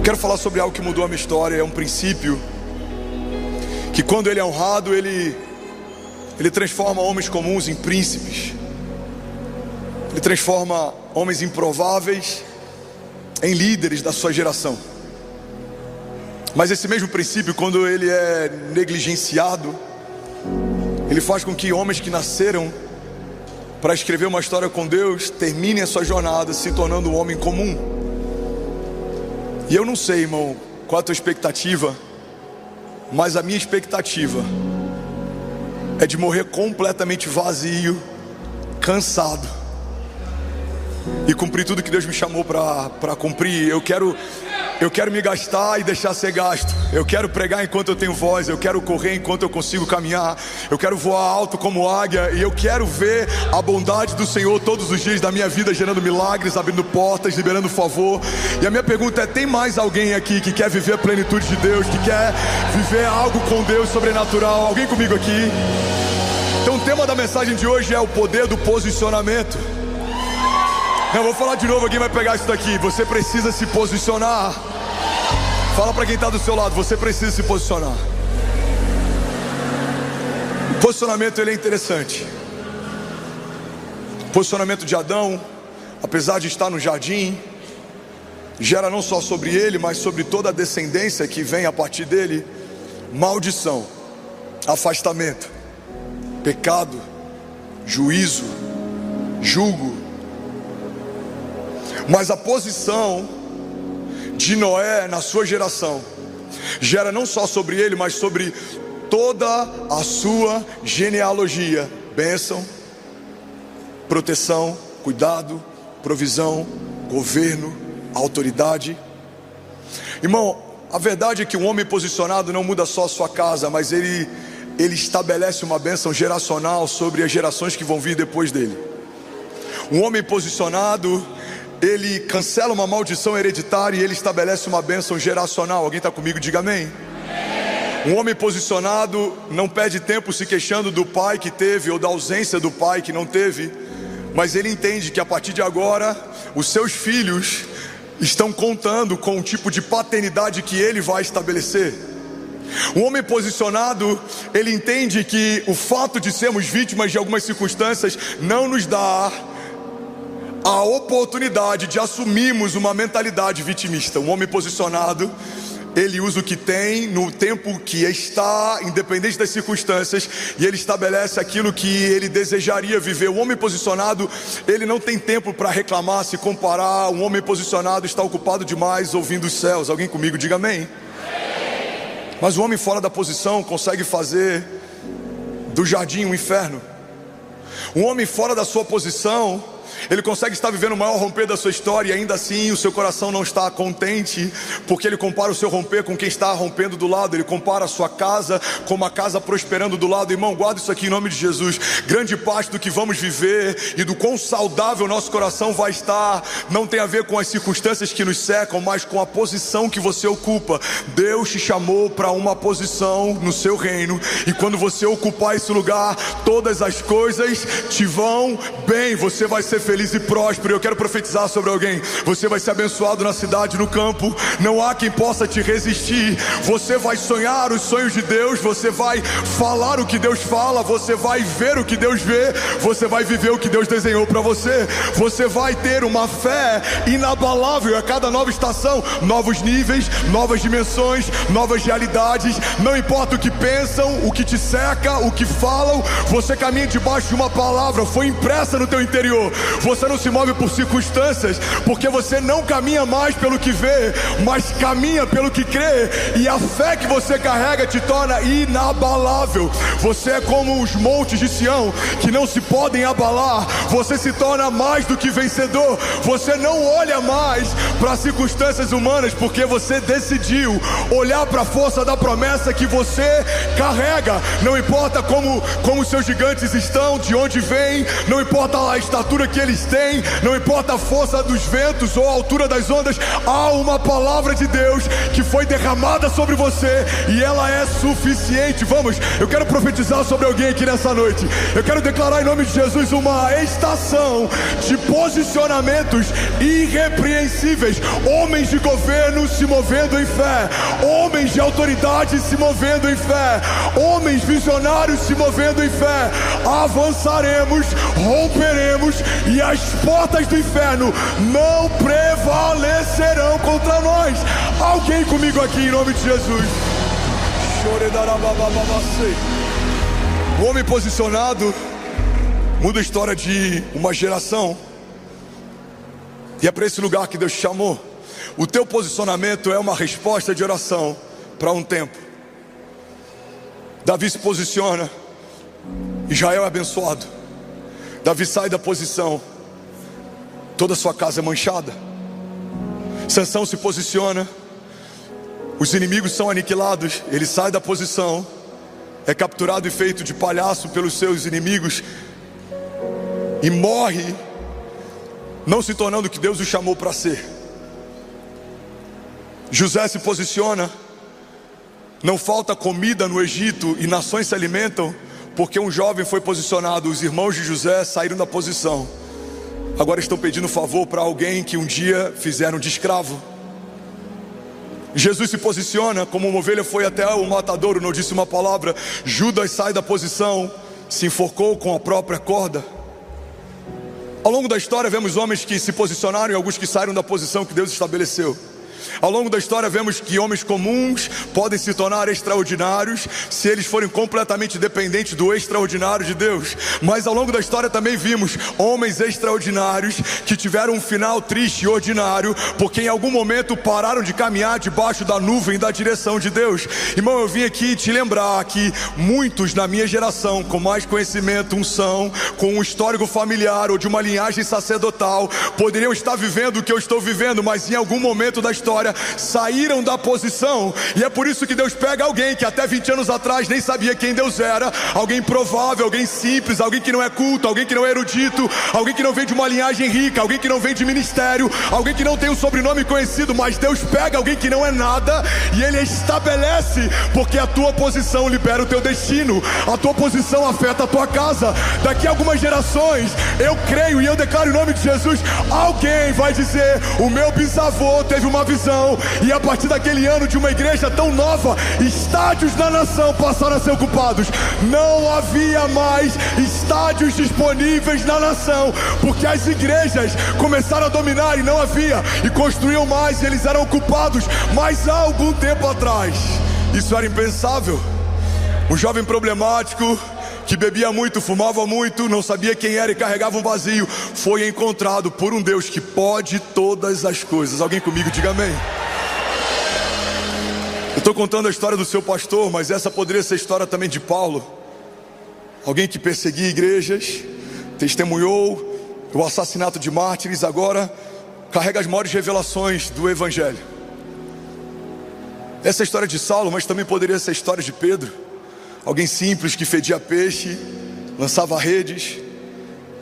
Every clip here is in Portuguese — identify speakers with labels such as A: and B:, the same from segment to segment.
A: Quero falar sobre algo que mudou a minha história. É um princípio que, quando ele é honrado, ele transforma homens comuns em príncipes. Ele transforma homens improváveis em líderes da sua geração. Mas esse mesmo princípio, quando ele é negligenciado, ele faz com que homens que nasceram para escrever uma história com Deus terminem a sua jornada se tornando um homem comum. E eu não sei, irmão, qual a tua expectativa, mas a minha expectativa é de morrer completamente vazio, cansado, e cumprir tudo que Deus me chamou para cumprir. Eu quero me gastar e deixar ser gasto. Eu quero pregar enquanto eu tenho voz. Eu quero correr enquanto eu consigo caminhar. Eu quero voar alto como águia. E eu quero ver a bondade do Senhor todos os dias da minha vida, gerando milagres, abrindo portas, liberando favor. E a minha pergunta é: tem mais alguém aqui que quer viver a plenitude de Deus, que quer viver algo com Deus sobrenatural? Alguém comigo aqui? Então o tema da mensagem de hoje é o poder do posicionamento. Eu vou falar de novo, alguém vai pegar isso daqui. Você precisa se posicionar. Fala para quem está do seu lado, você precisa se posicionar. O posicionamento, ele é interessante. O posicionamento de Adão, apesar de estar no jardim, gera não só sobre ele, mas sobre toda a descendência que vem a partir dele, maldição, afastamento, pecado, juízo, julgo. Mas a posição de Noé na sua geração gera não só sobre ele, mas sobre toda a sua genealogia: bênção, proteção, cuidado, provisão, governo, autoridade. Irmão, a verdade é que um homem posicionado não muda só a sua casa, mas ele estabelece uma bênção geracional sobre as gerações que vão vir depois dele. Um homem posicionado, ele cancela uma maldição hereditária e ele estabelece uma bênção geracional. Alguém está comigo? Diga amém. Um homem posicionado não perde tempo se queixando do pai que teve ou da ausência do pai que não teve, mas ele entende que a partir de agora os seus filhos estão contando com o tipo de paternidade que ele vai estabelecer. Um homem posicionado, ele entende que o fato de sermos vítimas de algumas circunstâncias não nos dá a oportunidade de assumirmos uma mentalidade vitimista. Um homem posicionado, ele usa o que tem no tempo que está, independente das circunstâncias, e ele estabelece aquilo que ele desejaria viver. Um homem posicionado, ele não tem tempo para reclamar, se comparar. Um homem posicionado está ocupado demais ouvindo os céus. Alguém comigo? Diga amém. Mas o homem fora da posição consegue fazer do jardim um inferno. Um homem fora da sua posição, ele consegue estar vivendo o maior romper da sua história, e ainda assim o seu coração não está contente, porque ele compara o seu romper com quem está rompendo do lado. Ele compara a sua casa com uma casa prosperando do lado. Irmão, guarda isso aqui em nome de Jesus. Grande parte do que vamos viver e do quão saudável nosso coração vai estar não tem a ver com as circunstâncias que nos cercam, mas com a posição que você ocupa. Deus te chamou para uma posição no seu reino, e quando você ocupar esse lugar, todas as coisas te vão bem. Você vai ser feliz e próspero. Eu quero profetizar sobre alguém: você vai ser abençoado na cidade, no campo. Não há quem possa te resistir. Você vai sonhar os sonhos de Deus, você vai falar o que Deus fala, você vai ver o que Deus vê, você vai viver o que Deus desenhou para você. Você vai ter uma fé inabalável a cada nova estação, novos níveis, novas dimensões, novas realidades. Não importa o que pensam, o que te cerca, o que falam, você caminha debaixo de uma palavra, foi impressa no teu interior. Você não se move por circunstâncias, porque você não caminha mais pelo que vê, mas caminha pelo que crê. E a fé que você carrega te torna inabalável. Você é como os montes de Sião, que não se podem abalar. Você se torna mais do que vencedor. Você não olha mais para circunstâncias humanas, porque você decidiu olhar para a força da promessa que você carrega. Não importa como seus gigantes estão, de onde vêm, não importa a estatura que eles têm, não importa a força dos ventos ou a altura das ondas, há uma palavra de Deus que foi derramada sobre você e ela é suficiente. Vamos, eu quero profetizar sobre alguém aqui nessa noite. Eu quero declarar em nome de Jesus uma estação de posicionamentos irrepreensíveis. Homens de governo se movendo em fé, homens de autoridade se movendo em fé, homens visionários se movendo em fé. Avançaremos, romperemos e as portas do inferno não prevalecerão contra nós. Alguém comigo aqui em nome de Jesus. O homem posicionado muda a história de uma geração. E é para esse lugar que Deus te chamou. O teu posicionamento é uma resposta de oração para um tempo. Davi se posiciona, Israel é abençoado. Davi sai da posição, toda a sua casa é manchada. Sansão se posiciona, os inimigos são aniquilados. Ele sai da posição, é capturado e feito de palhaço pelos seus inimigos e morre, não se tornando o que Deus o chamou para ser. José se posiciona, não falta comida no Egito e nações se alimentam, porque um jovem foi posicionado. Os irmãos de José saíram da posição, agora estão pedindo favor para alguém que um dia fizeram de escravo. Jesus se posiciona, como uma ovelha foi até o matadouro, não disse uma palavra. Judas sai da posição, se enforcou com a própria corda. Ao longo da história vemos homens que se posicionaram e alguns que saíram da posição que Deus estabeleceu. Ao longo da história vemos que homens comuns podem se tornar extraordinários se eles forem completamente dependentes do extraordinário de Deus. Mas ao longo da história também vimos homens extraordinários que tiveram um final triste e ordinário, porque em algum momento pararam de caminhar debaixo da nuvem da direção de Deus. Irmão, eu vim aqui te lembrar que muitos na minha geração, com mais conhecimento, unção, com um histórico familiar ou de uma linhagem sacerdotal, poderiam estar vivendo o que eu estou vivendo, mas em algum momento da história saíram da posição. E é por isso que Deus pega alguém que até 20 anos atrás nem sabia quem Deus era, alguém provável, alguém simples, alguém que não é culto, alguém que não é erudito, alguém que não vem de uma linhagem rica, alguém que não vem de ministério, alguém que não tem um sobrenome conhecido, mas Deus pega alguém que não é nada e Ele estabelece, porque a tua posição libera o teu destino, a tua posição afeta a tua casa. Daqui a algumas gerações, eu creio e eu declaro em nome de Jesus, alguém vai dizer: o meu bisavô teve uma visão, e a partir daquele ano de uma igreja tão nova, estádios da nação passaram a ser ocupados. Não havia mais estádios disponíveis na nação, porque as igrejas começaram a dominar e não havia, e construíam mais e eles eram ocupados. Mas há algum tempo atrás, isso era impensável. Um jovem problemático que bebia muito, fumava muito, não sabia quem era e carregava um vazio, foi encontrado por um Deus que pode todas as coisas. Alguém comigo, diga amém. Eu estou contando a história do seu pastor, mas essa poderia ser a história também de Paulo. Alguém que perseguia igrejas, testemunhou o assassinato de mártires, agora carrega as maiores revelações do Evangelho. Essa é a história de Saulo, mas também poderia ser a história de Pedro. Alguém simples que fedia peixe, lançava redes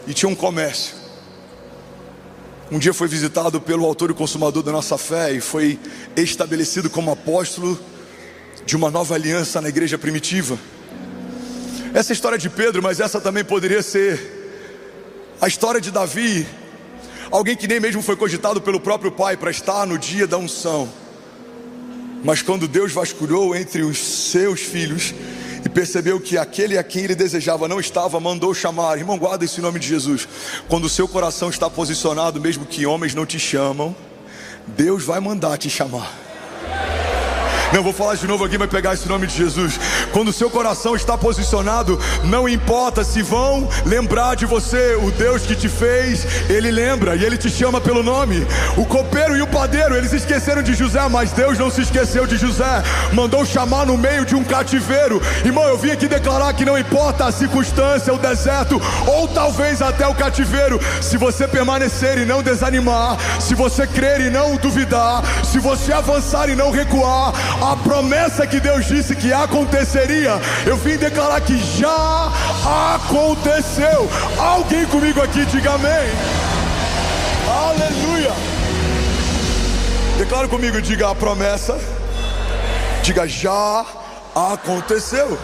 A: e tinha um comércio. Um dia foi visitado pelo autor e consumador da nossa fé e foi estabelecido como apóstolo de uma nova aliança na igreja primitiva. Essa é a história de Pedro, mas essa também poderia ser a história de Davi. Alguém que nem mesmo foi cogitado pelo próprio pai para estar no dia da unção. Mas quando Deus vasculhou entre os seus filhos e percebeu que aquele a quem ele desejava não estava, mandou chamar. Irmão, guarda esse nome de Jesus. Quando o seu coração está posicionado, mesmo que homens não te chamam, Deus vai mandar te chamar. Não, vou falar de novo, alguém vai pegar esse nome de Jesus. Quando o seu coração está posicionado, não importa se vão lembrar de você, o Deus que te fez, Ele lembra e Ele te chama pelo nome. O copeiro e o padeiro, eles esqueceram de José, mas Deus não se esqueceu de José. Mandou chamar no meio de um cativeiro. Irmão, eu vim aqui declarar que não importa a circunstância, o deserto, ou talvez até o cativeiro, se você permanecer e não desanimar, se você crer e não duvidar, se você avançar e não recuar, a promessa que Deus disse que aconteceria seria. Eu vim declarar que já aconteceu. Alguém comigo aqui, diga amém. Aleluia. Declara comigo, diga a promessa. Diga, já aconteceu.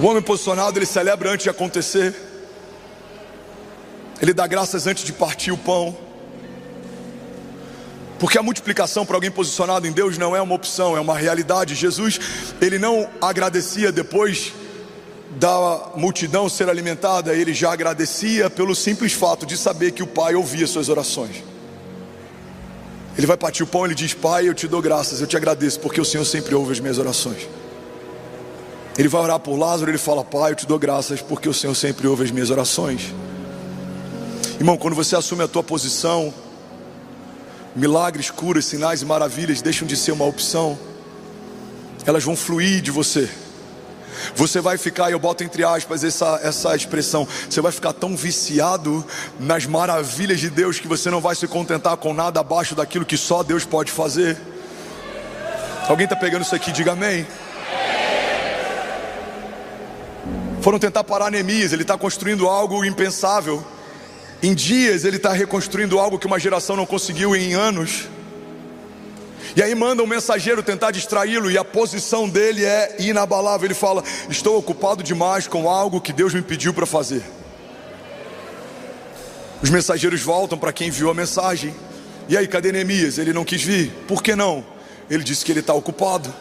A: O homem posicionado, ele celebra antes de acontecer. Ele dá graças antes de partir o pão. Porque a multiplicação para alguém posicionado em Deus não é uma opção, é uma realidade. Jesus, ele não agradecia depois da multidão ser alimentada, ele já agradecia pelo simples fato de saber que o Pai ouvia suas orações. Ele vai partir o pão, ele diz: Pai, eu te dou graças, eu te agradeço, porque o Senhor sempre ouve as minhas orações. Ele vai orar por Lázaro, ele fala: Pai, eu te dou graças, porque o Senhor sempre ouve as minhas orações. Irmão, quando você assume a tua posição, milagres, curas, sinais e maravilhas deixam de ser uma opção. Elas vão fluir de você. Você vai ficar, e eu boto entre aspas essa expressão, você vai ficar tão viciado nas maravilhas de Deus que você não vai se contentar com nada abaixo daquilo que só Deus pode fazer. Alguém está pegando isso aqui? Diga amém. Foram tentar parar Neemias, ele está construindo algo impensável. Em dias ele está reconstruindo algo que uma geração não conseguiu em anos. E aí manda um mensageiro tentar distraí-lo, e a posição dele é inabalável. Ele fala: estou ocupado demais com algo que Deus me pediu para fazer. Os mensageiros voltam para quem enviou a mensagem: e aí, cadê Neemias? Ele não quis vir. Por que não? Ele disse que ele está ocupado.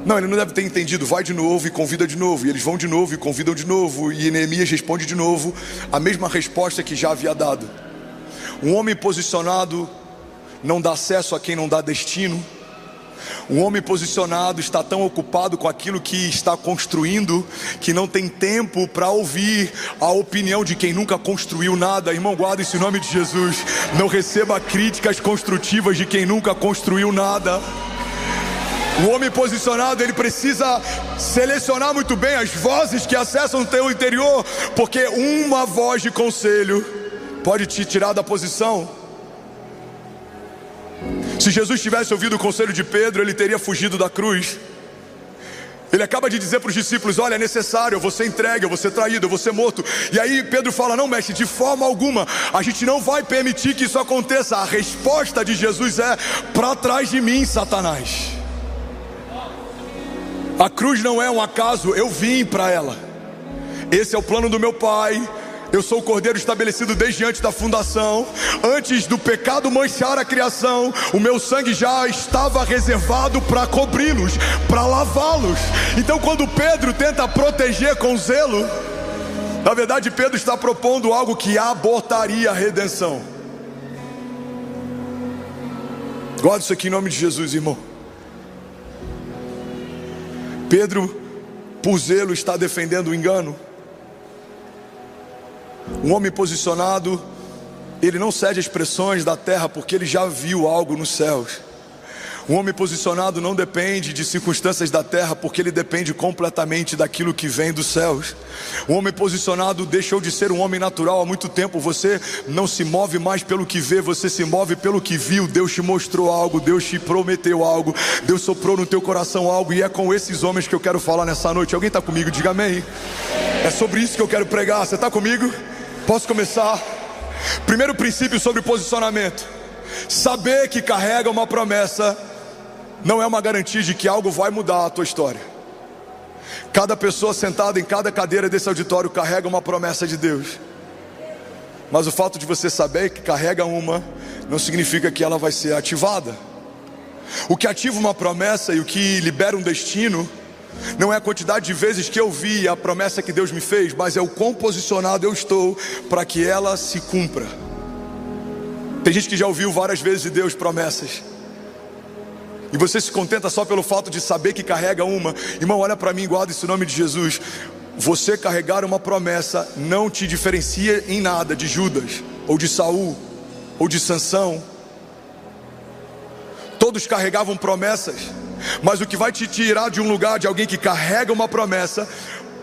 A: Não, ele não deve ter entendido. Vai de novo e convida de novo. E eles vão de novo e convidam de novo. E Neemias responde de novo a mesma resposta que já havia dado. Um homem posicionado não dá acesso a quem não dá destino. Um homem posicionado está tão ocupado com aquilo que está construindo, que não tem tempo para ouvir a opinião de quem nunca construiu nada. Irmão, guarda isso em nome de Jesus. Não receba críticas construtivas de quem nunca construiu nada. O homem posicionado, ele precisa selecionar muito bem as vozes que acessam o teu interior, porque uma voz de conselho pode te tirar da posição. Se Jesus tivesse ouvido o conselho de Pedro, ele teria fugido da cruz. Ele acaba de dizer para os discípulos: olha, é necessário, eu vou ser entregue, eu vou ser traído, eu vou ser morto. E aí Pedro fala: não, mestre, de forma alguma, a gente não vai permitir que isso aconteça. A resposta de Jesus é: para trás de mim, Satanás. A cruz não é um acaso, eu vim para ela. Esse é o plano do meu Pai. Eu sou o Cordeiro estabelecido desde antes da fundação. Antes do pecado manchar a criação, o meu sangue já estava reservado para cobri-los, para lavá-los. Então quando Pedro tenta proteger com zelo, na verdade Pedro está propondo algo que abortaria a redenção. Guarda isso aqui em nome de Jesus, irmão. Pedro, por zelo, está defendendo o engano. Um homem posicionado, ele não cede às pressões da terra, porque ele já viu algo nos céus. Um homem posicionado não depende de circunstâncias da terra, porque ele depende completamente daquilo que vem dos céus. Um homem posicionado deixou de ser um homem natural há muito tempo. Você não se move mais pelo que vê, você se move pelo que viu. Deus te mostrou algo, Deus te prometeu algo, Deus soprou no teu coração algo. E é com esses homens que eu quero falar nessa noite. Alguém está comigo? Diga amém. É sobre isso que eu quero pregar. Você está comigo? Posso começar? Primeiro princípio sobre posicionamento: saber que carrega uma promessa não é uma garantia de que algo vai mudar a tua história. Cada pessoa sentada em cada cadeira desse auditório carrega uma promessa de Deus. Mas o fato de você saber que carrega uma não significa que ela vai ser ativada. O que ativa uma promessa e o que libera um destino não é a quantidade de vezes que eu vi a promessa que Deus me fez, mas é o quão posicionado eu estou para que ela se cumpra. Tem gente que já ouviu várias vezes de Deus promessas, e você se contenta só pelo fato de saber que carrega uma. Irmão, olha para mim, guarda isso em nome de Jesus. Você carregar uma promessa não te diferencia em nada de Judas, ou de Saul, ou de Sansão. Todos carregavam promessas, mas o que vai te tirar de um lugar de alguém que carrega uma promessa,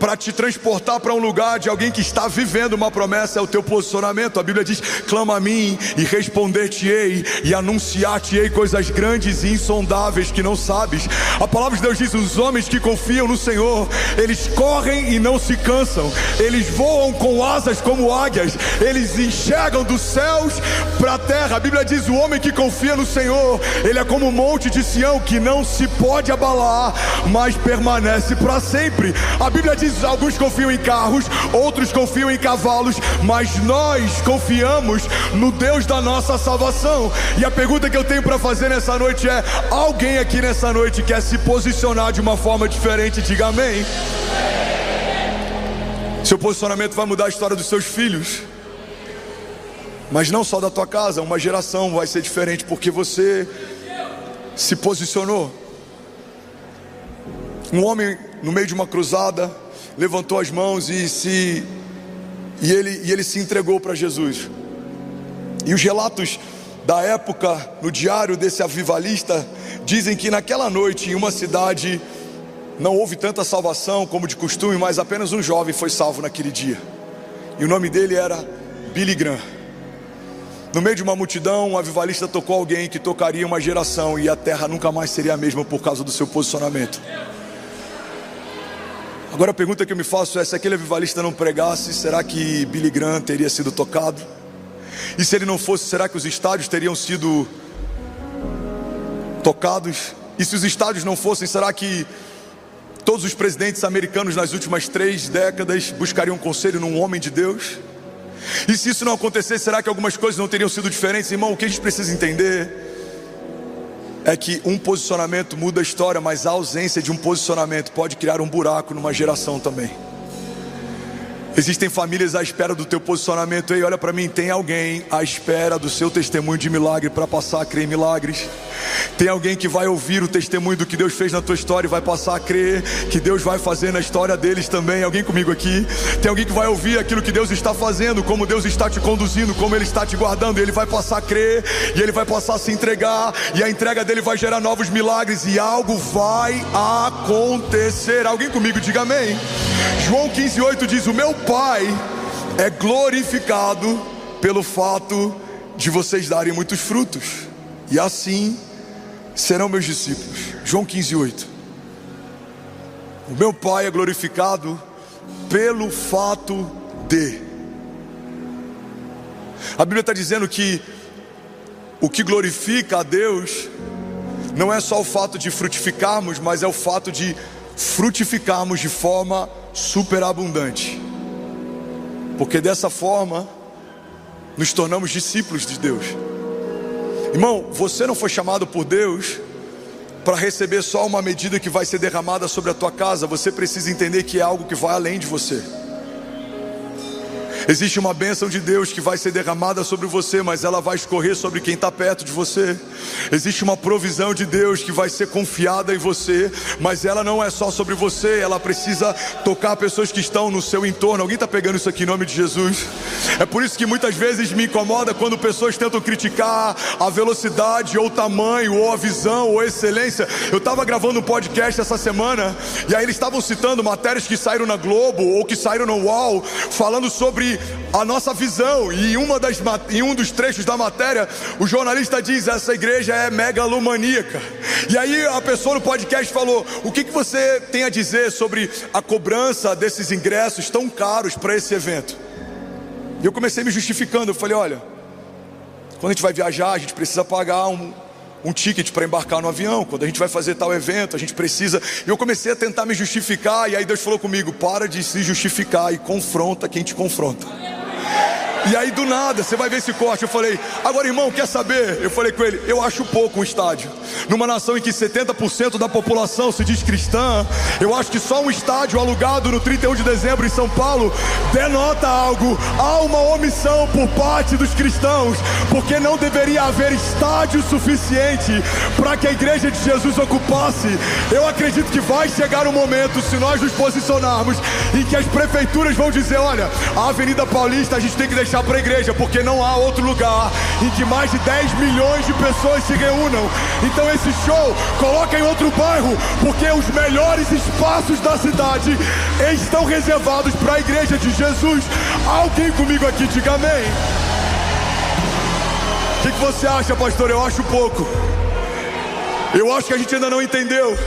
A: para te transportar para um lugar de alguém que está vivendo uma promessa, é o teu posicionamento. A Bíblia diz: clama a mim e responder-te-ei e anunciar-te-ei coisas grandes e insondáveis que não sabes. A palavra de Deus diz: os homens que confiam no Senhor, eles correm e não se cansam, eles voam com asas como águias, eles enxergam dos céus para a terra. A Bíblia diz: o homem que confia no Senhor, ele é como o monte de Sião, que não se pode abalar, mas permanece para sempre. A Bíblia diz: alguns confiam em carros, outros confiam em cavalos, mas nós confiamos no Deus da nossa salvação. E a pergunta que eu tenho para fazer nessa noite é: alguém aqui nessa noite quer se posicionar de uma forma diferente? Diga amém. Seu posicionamento vai mudar a história dos seus filhos, mas não só da tua casa. Uma geração vai ser diferente porque você se posicionou. Um homem no meio de uma cruzada levantou as mãos e ele se entregou para Jesus. E os relatos da época no diário desse avivalista dizem que naquela noite, em uma cidade, não houve tanta salvação como de costume, mas apenas um jovem foi salvo naquele dia, e o nome dele era Billy Graham. No meio de uma multidão, um avivalista tocou alguém que tocaria uma geração, e a terra nunca mais seria a mesma por causa do seu posicionamento. Agora a pergunta que eu me faço é: se aquele avivalista não pregasse, será que Billy Graham teria sido tocado? E se ele não fosse, será que os estádios teriam sido tocados? E se os estádios não fossem, será que todos os presidentes americanos nas últimas 3 décadas buscariam conselho num homem de Deus? E se isso não acontecesse, será que algumas coisas não teriam sido diferentes? Irmão, o que a gente precisa entender é que um posicionamento muda a história, mas a ausência de um posicionamento pode criar um buraco numa geração também. Existem famílias à espera do teu posicionamento. Ei, olha para mim, tem alguém à espera do seu testemunho de milagre para passar a crer em milagres. Tem alguém que vai ouvir o testemunho do que Deus fez na tua história e vai passar a crer que Deus vai fazer na história deles também. Alguém comigo aqui? Tem alguém que vai ouvir aquilo que Deus está fazendo, como Deus está te conduzindo, como Ele está te guardando, e ele vai passar a crer, e ele vai passar a se entregar, e a entrega dele vai gerar novos milagres, e algo vai acontecer. Alguém comigo? Diga amém. João 15:8 diz: o meu Pai é glorificado pelo fato de vocês darem muitos frutos, e assim serão meus discípulos. João 15:8. O meu Pai é glorificado pelo fato de. A Bíblia está dizendo que o que glorifica a Deus não é só o fato de frutificarmos, mas é o fato de frutificarmos de forma superabundante, porque dessa forma nos tornamos discípulos de Deus. Irmão, você não foi chamado por Deus para receber só uma medida que vai ser derramada sobre a tua casa. Você precisa entender que é algo que vai além de você. Existe uma bênção de Deus que vai ser derramada sobre você, mas ela vai escorrer sobre quem está perto de você. Existe uma provisão de Deus que vai ser confiada em você, mas ela não é só sobre você, ela precisa tocar pessoas que estão no seu entorno. Alguém está pegando isso aqui em nome de Jesus? É por isso que muitas vezes me incomoda quando pessoas tentam criticar a velocidade, ou o tamanho, ou a visão, ou a excelência. Eu estava gravando um podcast essa semana, e aí eles estavam citando matérias que saíram na Globo, ou que saíram no UOL, falando sobre a nossa visão. E em um dos trechos da matéria, o jornalista diz: essa igreja é megalomaníaca. E aí a pessoa no podcast falou: o que você tem a dizer sobre a cobrança desses ingressos tão caros para esse evento? E eu comecei me justificando. Eu falei: olha, quando a gente vai viajar, a gente precisa pagar um ticket para embarcar no avião. Quando a gente vai fazer tal evento, a gente precisa. E eu comecei a tentar me justificar, e aí Deus falou comigo: para de se justificar e confronta quem te confronta. E aí do nada, você vai ver esse corte. Eu falei: agora, irmão, quer saber? Eu falei com ele: eu acho pouco um estádio. Numa nação em que 70% da população se diz cristã, eu acho que só um estádio alugado no 31 de dezembro em São Paulo denota algo. Há uma omissão por parte dos cristãos, porque não deveria haver estádio suficiente para que a igreja de Jesus ocupasse. Eu acredito que vai chegar um momento, se nós nos posicionarmos, em que as prefeituras vão dizer: olha, a Avenida Paulista a gente tem que deixar deixar para a igreja, porque não há outro lugar em que mais de 10 milhões de pessoas se reúnam. Então esse show coloca em outro bairro, porque os melhores espaços da cidade estão reservados para a igreja de Jesus. Alguém comigo aqui, diga amém. O que você acha, pastor? Eu acho pouco. Eu acho que a gente ainda não entendeu.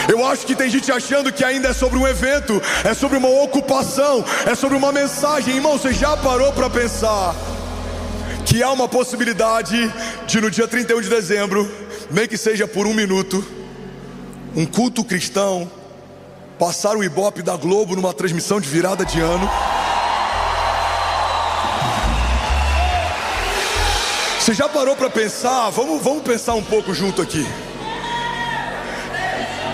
A: Eu acho que tem gente achando que ainda é sobre um evento, é sobre uma ocupação, é sobre uma mensagem. Irmão, você já parou para pensar que há uma possibilidade de no dia 31 de dezembro, nem que seja por 1 minuto, um culto cristão passar o Ibope da Globo numa transmissão de virada de ano? Você já parou para pensar? Vamos pensar um pouco junto aqui.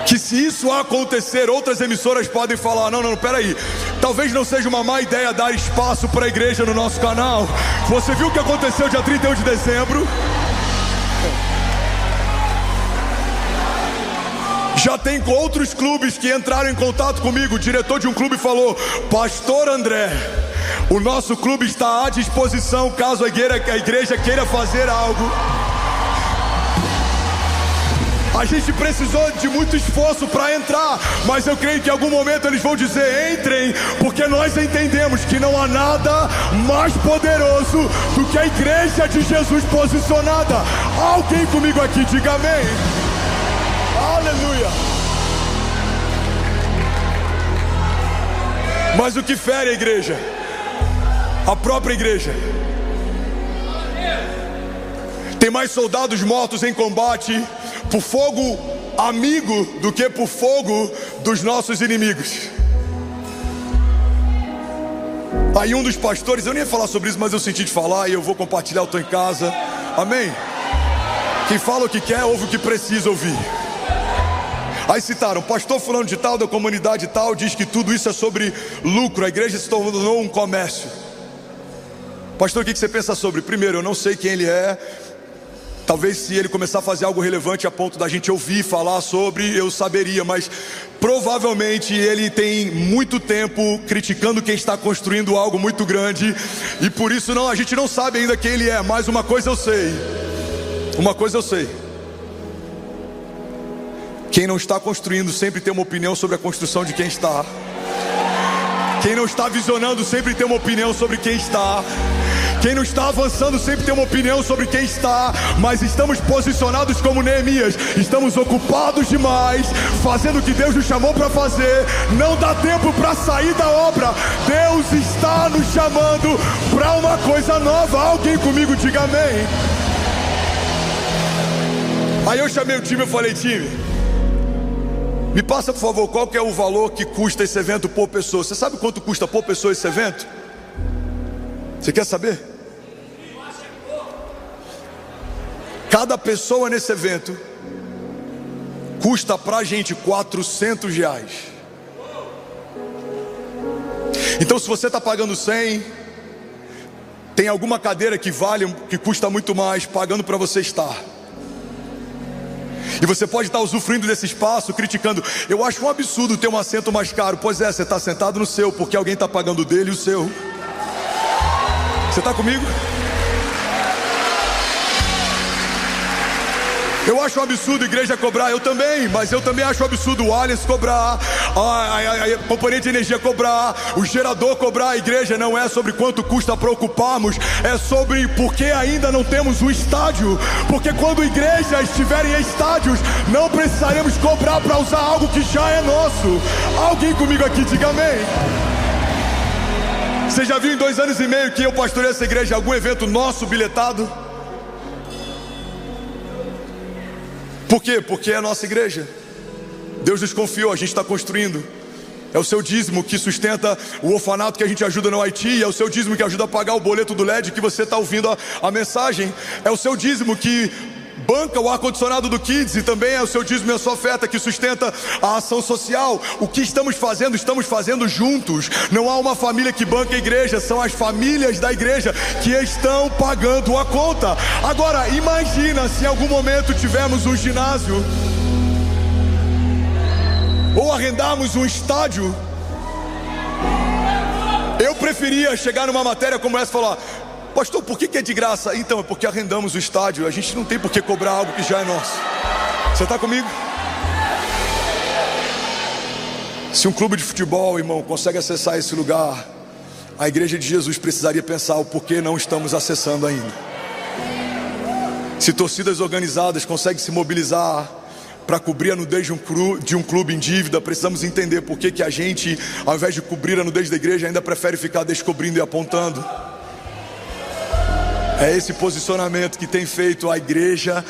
A: Que se isso acontecer, outras emissoras podem falar: não, peraí, talvez não seja uma má ideia dar espaço para a igreja no nosso canal. Você viu o que aconteceu dia 31 de dezembro? Já tem outros clubes que entraram em contato comigo. O diretor de um clube falou: Pastor André, o nosso clube está à disposição caso a igreja queira fazer algo. A gente precisou de muito esforço para entrar, mas eu creio que em algum momento eles vão dizer: entrem, porque nós entendemos que não há nada mais poderoso do que a igreja de Jesus posicionada. Alguém comigo aqui, diga amém. Aleluia. Mas o que fere a igreja? A própria igreja. Tem mais soldados mortos em combate por fogo amigo do que por fogo dos nossos inimigos. Aí um dos pastores, eu nem ia falar sobre isso, mas eu senti de falar e eu vou compartilhar. Eu estou em casa, amém? Quem fala o que quer, ouve o que precisa ouvir. Aí citaram: pastor fulano de tal, da comunidade tal, diz que tudo isso é sobre lucro, a igreja se tornou um comércio. Pastor, o que você pensa sobre? Primeiro, eu não sei quem ele é. Talvez se ele começar a fazer algo relevante a ponto da gente ouvir falar sobre, eu saberia. Mas provavelmente ele tem muito tempo criticando quem está construindo algo muito grande, e por isso a gente não sabe ainda quem ele é. Mas uma coisa eu sei. Quem não está construindo sempre tem uma opinião sobre a construção de quem está. Quem não está visionando sempre tem uma opinião sobre quem está. Quem não está avançando sempre tem uma opinião sobre quem está. Mas estamos posicionados como Neemias. Estamos ocupados demais, fazendo o que Deus nos chamou para fazer. Não dá tempo para sair da obra. Deus está nos chamando para uma coisa nova. Alguém comigo, diga amém. Aí eu chamei o time e falei: time, me passa por favor qual que é o valor que custa esse evento por pessoa. Você sabe quanto custa por pessoa esse evento? Você quer saber? Cada pessoa nesse evento custa pra gente R$400. Então se você está pagando 100, tem alguma cadeira que custa muito mais, pagando para você estar. E você pode estar usufruindo desse espaço, criticando: eu acho um absurdo ter um assento mais caro. Pois é, você está sentado no seu, porque alguém está pagando dele e o seu. Você está comigo? Eu acho um absurdo a igreja cobrar, eu também, mas eu também acho um absurdo o Allianz cobrar, a companhia de energia cobrar, o gerador cobrar. A igreja não é sobre quanto custa para ocuparmos, é sobre porque ainda não temos um estádio. Porque quando igrejas estiverem em estádios, não precisaremos cobrar para usar algo que já é nosso. Alguém comigo aqui, diga amém. Você já viu em 2 anos e meio que eu pastorei essa igreja algum evento nosso bilhetado? Por quê? Porque é a nossa igreja. Deus nos confiou, a gente está construindo. É o seu dízimo que sustenta o orfanato que a gente ajuda no Haiti. É o seu dízimo que ajuda a pagar o boleto do LED que você está ouvindo a mensagem. É o seu dízimo que banca o ar-condicionado do Kids. E também é o seu dízimo e a sua oferta que sustenta a ação social. O que estamos fazendo juntos. Não há uma família que banca a igreja, são as famílias da igreja que estão pagando a conta. Agora imagina se em algum momento tivermos um ginásio, ou arrendarmos um estádio, Eu preferia chegar numa matéria como essa e falar: pastor, por que é de graça? Então, é porque arrendamos o estádio, a gente não tem por que cobrar algo que já é nosso. Você está comigo? Se um clube de futebol, irmão, consegue acessar esse lugar, a igreja de Jesus precisaria pensar o porquê não estamos acessando ainda. Se torcidas organizadas conseguem se mobilizar para cobrir a nudez de um clube em dívida, precisamos entender por que a gente, ao invés de cobrir a nudez da igreja, ainda prefere ficar descobrindo e apontando. É esse posicionamento que tem feito a igreja,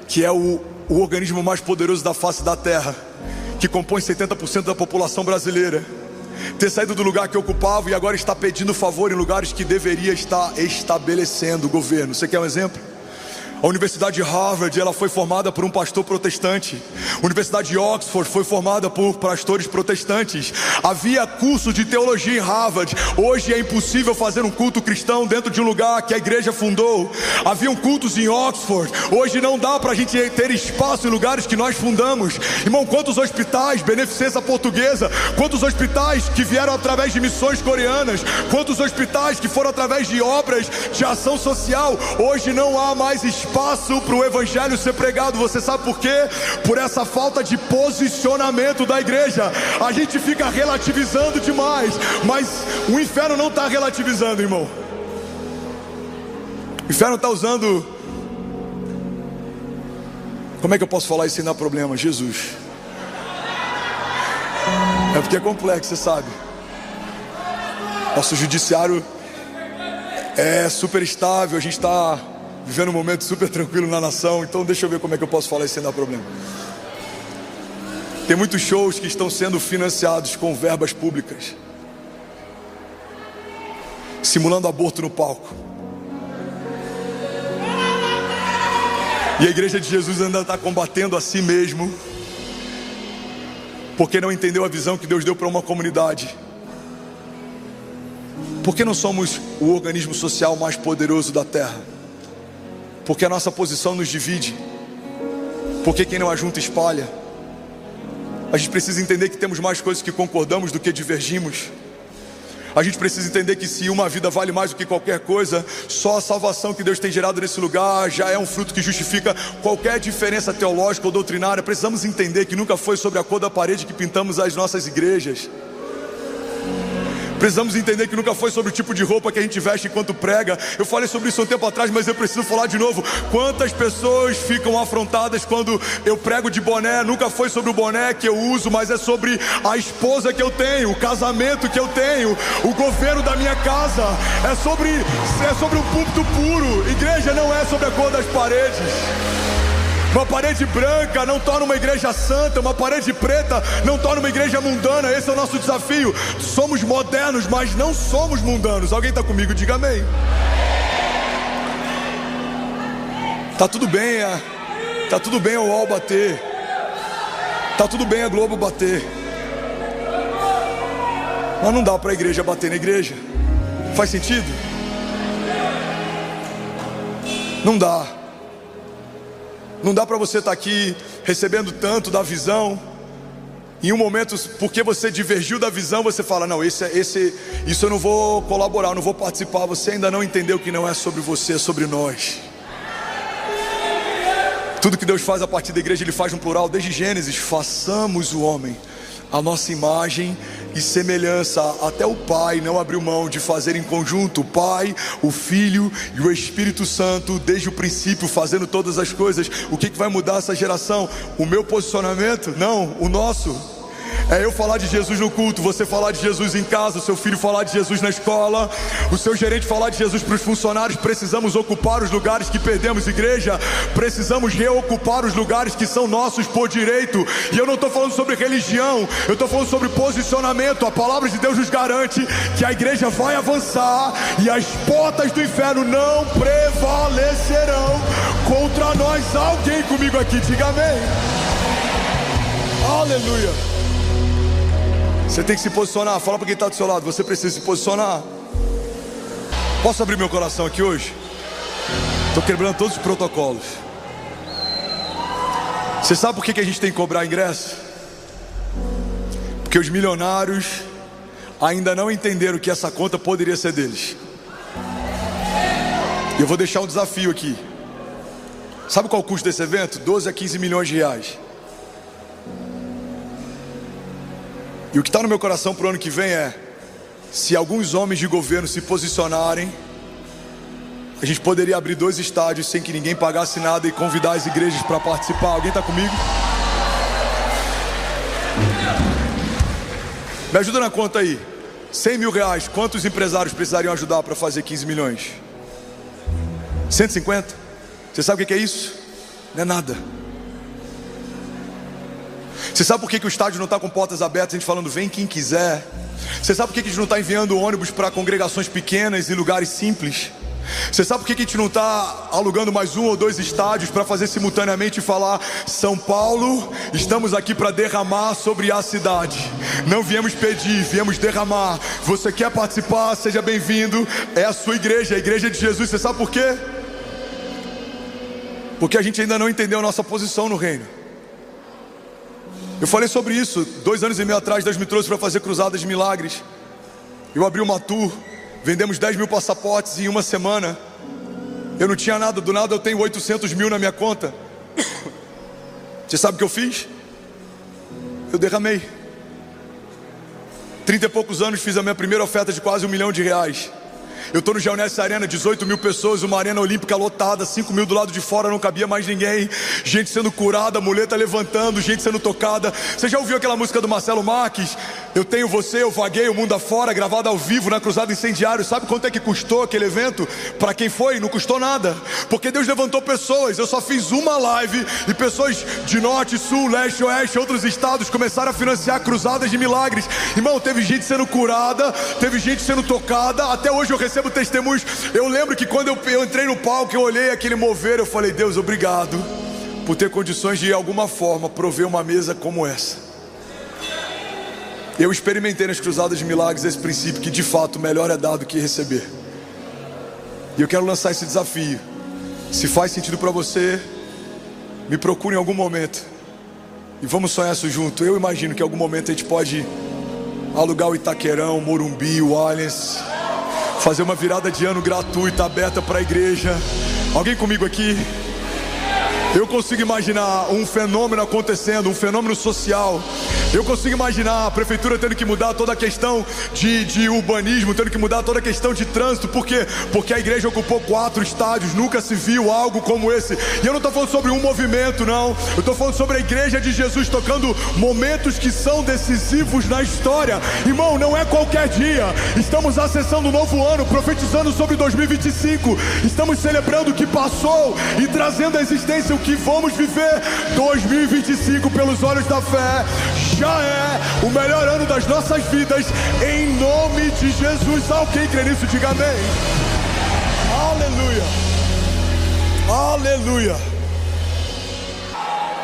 A: que é o organismo mais poderoso da face da terra, que compõe 70% da população brasileira, ter saído do lugar que ocupava e agora está pedindo favor em lugares que deveria estar estabelecendo o governo. Você quer um exemplo? A Universidade de Harvard, ela foi formada por um pastor protestante. A Universidade de Oxford foi formada por pastores protestantes. Havia curso de teologia em Harvard. Hoje é impossível fazer um culto cristão dentro de um lugar que a igreja fundou. Haviam cultos em Oxford. Hoje não dá para a gente ter espaço em lugares que nós fundamos. Irmão, quantos hospitais, beneficência portuguesa, quantos hospitais que vieram através de missões coreanas, quantos hospitais que foram através de obras de ação social. Hoje não há mais espaço para o evangelho ser pregado. Você sabe por quê? Por essa falta de posicionamento da igreja. A gente fica relativizando demais, mas o inferno não está relativizando, irmão. O inferno está usando, como é que eu posso falar isso sem dar problema? Jesus. É porque é complexo, você sabe. Nosso judiciário é super estável, a gente está vivendo um momento super tranquilo na nação. Então deixa eu ver como é que eu posso falar isso sem dar problema. Tem muitos shows que estão sendo financiados com verbas públicas, simulando aborto no palco. E a igreja de Jesus ainda está combatendo a si mesmo, porque não entendeu a visão que Deus deu para uma comunidade. Porque não somos o organismo social mais poderoso da terra? Porque a nossa posição nos divide. Porque quem não ajunta espalha. A gente precisa entender que temos mais coisas que concordamos do que divergimos. A gente precisa entender que se uma vida vale mais do que qualquer coisa, só a salvação que Deus tem gerado nesse lugar já é um fruto que justifica qualquer diferença teológica ou doutrinária. Precisamos entender que nunca foi sobre a cor da parede que pintamos as nossas igrejas. Precisamos entender que nunca foi sobre o tipo de roupa que a gente veste enquanto prega. Eu falei sobre isso um tempo atrás, mas eu preciso falar de novo. Quantas pessoas ficam afrontadas quando eu prego de boné? Nunca foi sobre o boné que eu uso, mas é sobre a esposa que eu tenho, o casamento que eu tenho, o governo da minha casa. É sobre um púlpito puro. Igreja não é sobre a cor das paredes. Uma parede branca não torna uma igreja santa. Uma parede preta não torna uma igreja mundana. Esse é o nosso desafio. Somos modernos, mas não somos mundanos. Alguém está comigo? Diga amém. Tá tudo bem, tá tudo bem a UOL bater. Tá tudo bem a Globo bater. Mas não dá para a igreja bater na igreja. Faz sentido? Não dá. Não dá para você estar aqui recebendo tanto da visão, em um momento, porque você divergiu da visão, você fala: não, isso eu não vou colaborar, eu não vou participar. Você ainda não entendeu que não é sobre você, é sobre nós. Tudo que Deus faz a partir da igreja, Ele faz no plural. Desde Gênesis: façamos o homem a nossa imagem e semelhança. Até o Pai não abriu mão de fazer em conjunto, o Pai, o Filho e o Espírito Santo, desde o princípio, fazendo todas as coisas. O que vai mudar essa geração? O meu posicionamento? Não, o nosso. É eu falar de Jesus no culto, você falar de Jesus em casa, o seu filho falar de Jesus na escola, o seu gerente falar de Jesus para os funcionários. Precisamos ocupar os lugares que perdemos, igreja. Precisamos reocupar os lugares que são nossos por direito. E eu não estou falando sobre religião, eu estou falando sobre posicionamento. A palavra de Deus nos garante que a igreja vai avançar e as portas do inferno não prevalecerão contra nós. Alguém comigo aqui, diga amém. Aleluia. Você tem que se posicionar. Fala para quem está do seu lado: você precisa se posicionar. Posso abrir meu coração aqui hoje? Estou quebrando todos os protocolos. Você sabe por que a gente tem que cobrar ingresso? Porque os milionários ainda não entenderam que essa conta poderia ser deles. E eu vou deixar um desafio aqui. Sabe qual é o custo desse evento? 12 a 15 milhões de reais. E o que está no meu coração para o ano que vem é: se alguns homens de governo se posicionarem, a gente poderia abrir 2 estádios sem que ninguém pagasse nada e convidar as igrejas para participar. Alguém está comigo? Me ajuda na conta aí. 100 mil reais, quantos empresários precisariam ajudar para fazer 15 milhões? 150? Você sabe o que é isso? Não é nada. Você sabe por que o estádio não está com portas abertas, a gente falando vem quem quiser? Você sabe por que a gente não está enviando ônibus para congregações pequenas e lugares simples? Você sabe por que a gente não está alugando mais 1 ou 2 estádios para fazer simultaneamente e falar: São Paulo, estamos aqui para derramar sobre a cidade. Não viemos pedir, viemos derramar. Você quer participar? Seja bem-vindo. É a sua igreja, a igreja de Jesus. Você sabe por quê? Porque a gente ainda não entendeu a nossa posição no reino. Eu falei sobre isso 2 anos e meio atrás. Deus me trouxe para fazer cruzadas de milagres. Eu abri uma tour, vendemos 10 mil passaportes em uma semana. Eu não tinha nada, do nada eu tenho 800 mil na minha conta. Você sabe o que eu fiz? Eu derramei. 30 e poucos anos fiz a minha primeira oferta de quase R$1 milhão. Eu estou no Geonesse Arena, 18 mil pessoas, uma arena olímpica lotada, 5 mil do lado de fora, não cabia mais ninguém. Gente sendo curada, muleta levantando, gente sendo tocada. Você já ouviu aquela música do Marcelo Marques? Eu tenho você, eu vaguei o mundo afora, gravada ao vivo na Cruzada Incendiário. Sabe quanto é que custou aquele evento? Para quem foi, não custou nada, porque Deus levantou pessoas. Eu só fiz uma live e pessoas de norte, sul, leste, oeste, outros estados começaram a financiar cruzadas de milagres. Irmão, teve gente sendo curada, teve gente sendo tocada. Até hoje eu recebo testemunhos. Eu lembro que quando eu entrei no palco, eu olhei aquele mover, eu falei: Deus, obrigado por ter condições de alguma forma prover uma mesa como essa. Eu experimentei nas cruzadas de milagres esse princípio que de fato melhor é dar do que receber. E eu quero lançar esse desafio. Se faz sentido para você, me procure em algum momento e vamos sonhar isso junto. Eu imagino que em algum momento a gente pode alugar o Itaquerão, o Morumbi, o Allianz, fazer uma virada de ano gratuita, aberta para a igreja. Alguém comigo aqui? Eu consigo imaginar um fenômeno acontecendo, um fenômeno social. Eu consigo imaginar a prefeitura tendo que mudar toda a questão de urbanismo, tendo que mudar toda a questão de trânsito. Por quê? Porque a igreja ocupou 4 estádios, nunca se viu algo como esse. E eu não estou falando sobre um movimento, não. Eu estou falando sobre a igreja de Jesus tocando momentos que são decisivos na história. Irmão, não é qualquer dia. Estamos acessando um novo ano, profetizando sobre 2025. Estamos celebrando o que passou e trazendo à existência o que vamos viver. 2025 pelos olhos da fé já é o melhor ano das nossas vidas, em nome de Jesus. Quem crê nisso, diga amém. Aleluia, aleluia.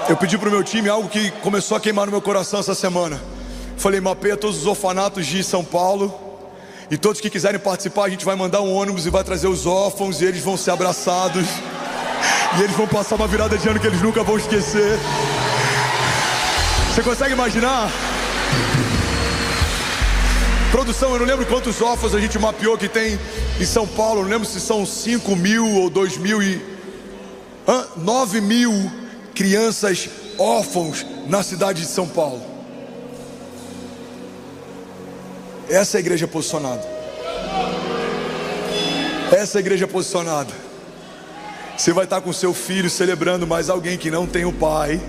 A: Eu pedi para o meu time algo que começou a queimar no meu coração essa semana. Falei: mapeia todos os orfanatos de São Paulo, e todos que quiserem participar, a gente vai mandar um ônibus e vai trazer os órfãos, e eles vão ser abraçados, e eles vão passar uma virada de ano que eles nunca vão esquecer. Você consegue imaginar? Produção, eu não lembro quantos órfãos a gente mapeou que tem em São Paulo. Eu não lembro se são 5 mil ou 2 mil 9 mil crianças órfãos na cidade de São Paulo. Essa é a igreja posicionada. Essa é a igreja posicionada. Você vai estar com seu filho celebrando, mas alguém que não tem o pai